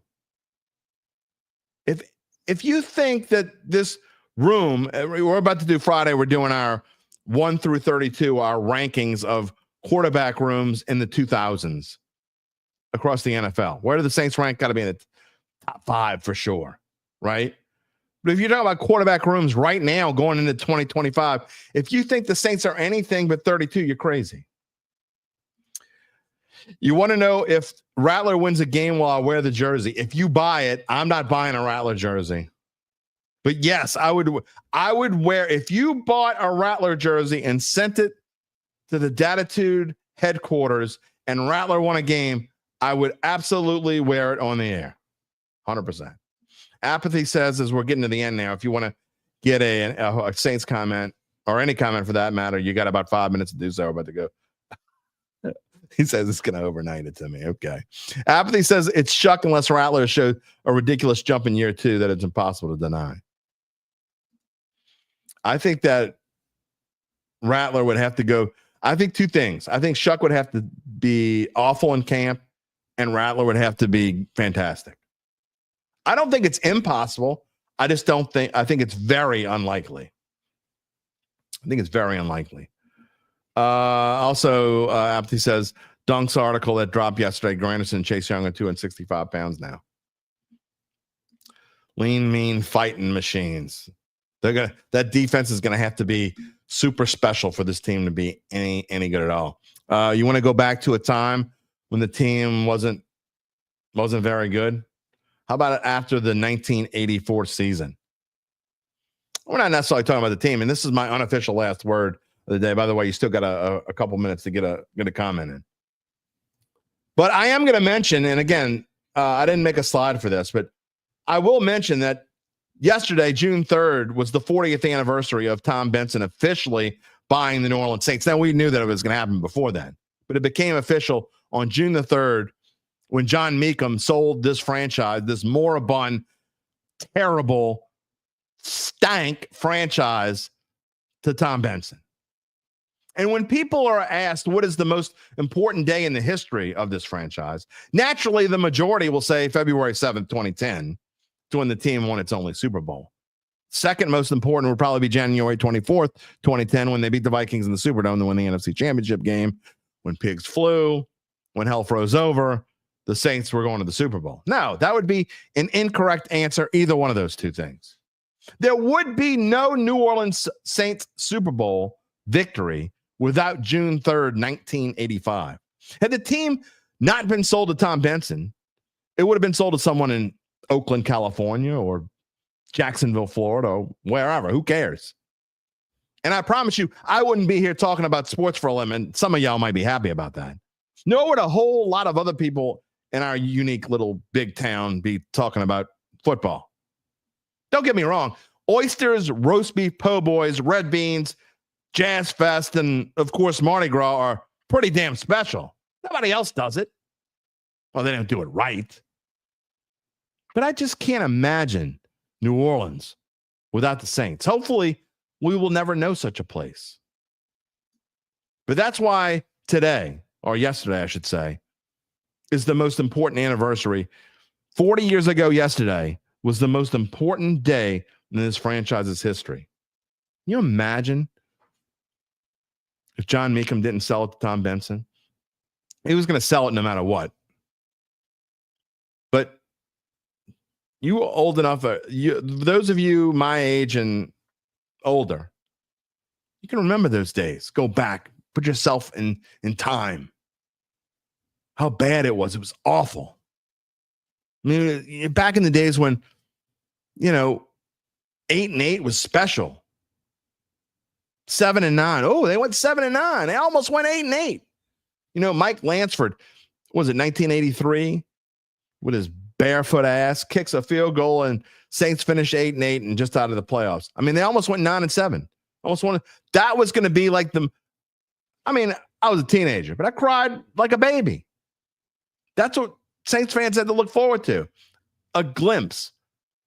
If you think that this room, we're about to do Friday, we're doing our 1 through 32, our rankings of quarterback rooms in the 2000s across the NFL. Where do the Saints rank? Got to be in the top 5 for sure, right? But if you're talking about quarterback rooms right now going into 2025, if you think the Saints are anything but 32, you're crazy. You want to know if Rattler wins a game while I wear the jersey. If you buy it, I'm not buying a Rattler jersey. But yes, I would wear, if you bought a Rattler jersey and sent it to the Dattitude headquarters and Rattler won a game, I would absolutely wear it on the air. 100%. Apathy says, as we're getting to the end now, if you want to get a Saints comment or any comment for that matter, you got about 5 minutes to do so. We're about to go. He says it's going to overnight it to me. Okay. Apathy says it's Shuck unless Rattler showed a ridiculous jump in year 2 that it's impossible to deny. I think that Rattler would have to go. I think 2 things. I think Shuck would have to be awful in camp and Rattler would have to be fantastic. I don't think it's impossible. I just don't think, I think it's very unlikely. I think it's very unlikely. Also, Apathy says, Dunk's article that dropped yesterday, Granderson and Chase Young are 265 pounds now. Lean, mean, fighting machines. That defense is gonna have to be super special for this team to be any good at all. You want to go back to a time when the team wasn't very good? How about it after the 1984 season? We're not necessarily talking about the team, and this is my unofficial last word of the day. By the way, you still got a couple minutes to get a comment in. But I am going to mention, and again, I didn't make a slide for this, but I will mention that yesterday, June 3rd, was the 40th anniversary of Tom Benson officially buying the New Orleans Saints. Now, we knew that it was going to happen before then, but it became official on June the 3rd when John Meekum sold this franchise, this moribund, terrible, stank franchise to Tom Benson. And when people are asked what is the most important day in the history of this franchise, naturally the majority will say February 7th, 2010, to when the team won its only Super Bowl. Second most important would probably be January 24th, 2010, when they beat the Vikings in the Superdome to win the NFC Championship game, when pigs flew, when hell froze over, the Saints were going to the Super Bowl. No, that would be an incorrect answer, either one of those two things. There would be no New Orleans Saints Super Bowl victory without June 3rd, 1985. Had the team not been sold to Tom Benson, it would have been sold to someone in Oakland, California, or Jacksonville, Florida, or wherever. Who cares? And I promise you, I wouldn't be here talking about sports for a living, and some of y'all might be happy about that. Nor would a whole lot of other people in our unique little big town be talking about football. Don't get me wrong. Oysters, roast beef, po' boys, red beans, Jazz Fest, and, of course, Mardi Gras are pretty damn special. Nobody else does it. Well, they don't do it right. But I just can't imagine New Orleans without the Saints. Hopefully, we will never know such a place. But that's why today, or yesterday, I should say, is the most important anniversary. 40 years ago yesterday was the most important day in this franchise's history. Can you imagine if John Meekum didn't sell it to Tom Benson? He was going to sell it no matter what. But you are old enough, those of you my age and older, you can remember those days. Go back, put yourself in time. How bad it was. It was awful. I mean, back in the days when, 8-8 was special. 7-9. Oh, they went 7-9. They almost went 8-8. Mike Lansford, was it 1983? With his barefoot ass, kicks a field goal, and Saints finish 8-8 and just out of the playoffs. I mean, they almost went 9-7. Almost won. That was going to be like I was a teenager, but I cried like a baby. That's what Saints fans had to look forward to. A glimpse,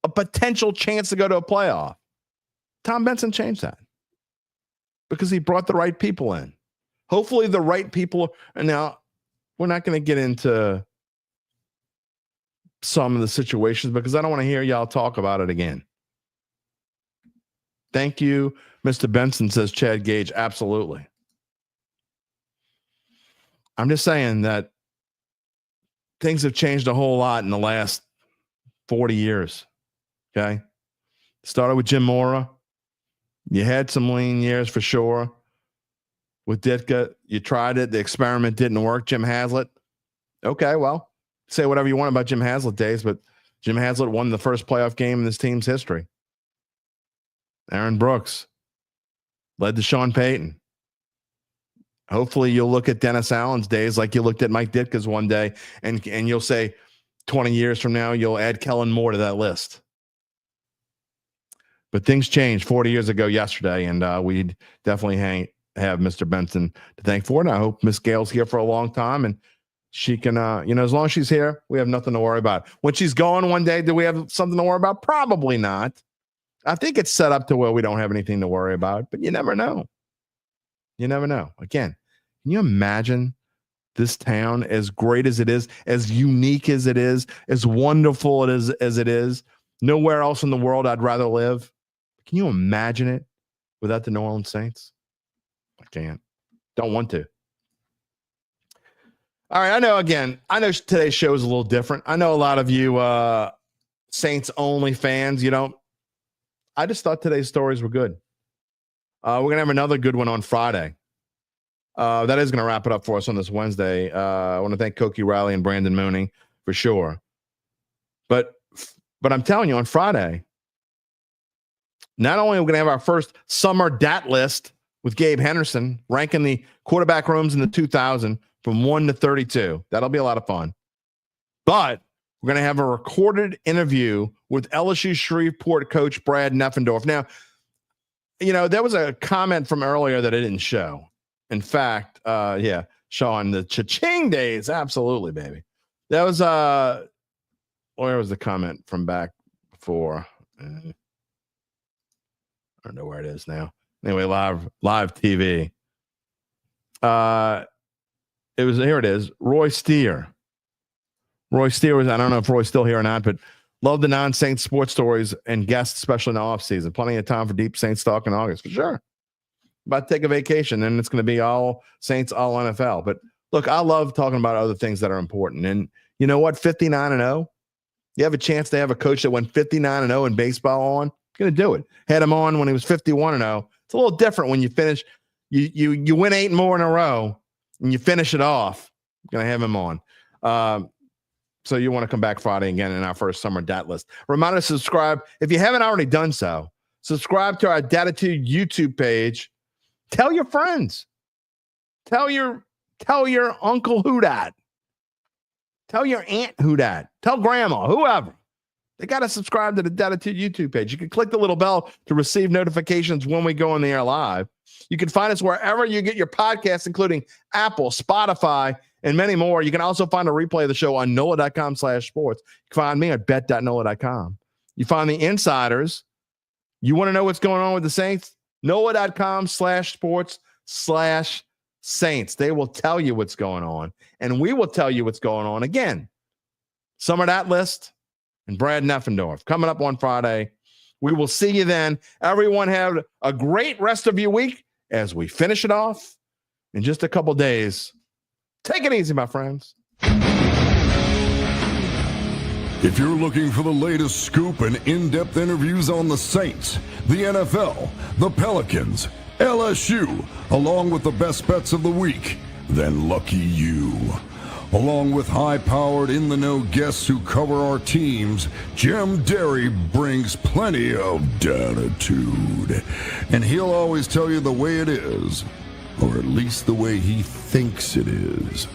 a potential chance to go to a playoff. Tom Benson changed that because he brought the right people in. Hopefully the right people. And now we're not going to get into some of the situations because I don't want to hear y'all talk about it again. Thank you, Mr. Benson, says Chad Gage. Absolutely. I'm just saying that things have changed a whole lot in the last 40 years. Okay. Started with Jim Mora. You had some lean years for sure. With Ditka, you tried it. The experiment didn't work. Jim Haslett. Okay, well, say whatever you want about Jim Haslett days, but Jim Haslett won the first playoff game in this team's history. Aaron Brooks led to Sean Payton. Hopefully you'll look at Dennis Allen's days like you looked at Mike Ditka's one day, and you'll say 20 years from now, you'll add Kellen Moore to that list. But things changed 40 years ago yesterday, and we definitely have Mr. Benson to thank for it. And I hope Miss Gale's here for a long time, and she can, as long as she's here, we have nothing to worry about. When she's gone one day, do we have something to worry about? Probably not. I think it's set up to where we don't have anything to worry about, but you never know. You never know. Again, can you imagine this town, as great as it is, as unique as it is, as wonderful it is as it is? Nowhere else in the world I'd rather live. Can you imagine it without the New Orleans Saints? I can't. Don't want to. All right. I know today's show is a little different. I know a lot of you Saints only fans, I just thought today's stories were good. We're going to have another good one on Friday. That is going to wrap it up for us on this Wednesday. I want to thank Koki Riley and Brandon Mooney for sure. But I'm telling you, on Friday, not only are we going to have our first summer DAT list with Gabe Henderson, ranking the quarterback rooms in the 2000 from 1 to 32. That'll be a lot of fun. But we're going to have a recorded interview with LSU Shreveport coach Brad Neffendorf. Now, there was a comment from earlier that I didn't show. In fact, Sean, the cha-ching days. Absolutely, baby. That was, where was the comment from back before? I don't know where it is now. Anyway, live TV. Here it is. Roy Steer was, I don't know if Roy's still here or not, but love the non-Saints sports stories and guests, especially in the off season. Plenty of time for deep Saints talk in August, for sure. About to take a vacation, and it's going to be all Saints, all NFL. But look, I love talking about other things that are important. And you know what? 59-0. You have a chance to have a coach that went 59-0 in baseball on. Going to do it. Had him on when he was 51-0. It's a little different when you finish. You win 8 more in a row, and you finish it off. Going to have him on. So you want to come back Friday again in our first summer Dat list. Reminder to subscribe. If you haven't already done so, subscribe to our Dattitude YouTube page. Tell your friends. Tell your uncle who dat. Tell your aunt who dat. Tell grandma, whoever. They got to subscribe to the Dattitude YouTube page. You can click the little bell to receive notifications when we go on the air live. You can find us wherever you get your podcasts, including Apple, Spotify, and many more. You can also find a replay of the show on NOLA.com/sports. You can find me at bet.NOLA.com. You find the insiders. You want to know what's going on with the Saints? NOLA.com/sports/Saints. They will tell you what's going on, and we will tell you what's going on. Again, Summer Dat List and Brad Neffendorf coming up on Friday. We will see you then. Everyone have a great rest of your week as we finish it off in just a couple days. Take it easy, my friends. If you're looking for the latest scoop and in-depth interviews on the Saints, the NFL, the Pelicans, LSU, along with the best bets of the week, then lucky you. Along with high-powered, in-the-know guests who cover our teams, Jim Derry brings plenty of Dattitude. And he'll always tell you the way it is, or at least the way he thinks it is.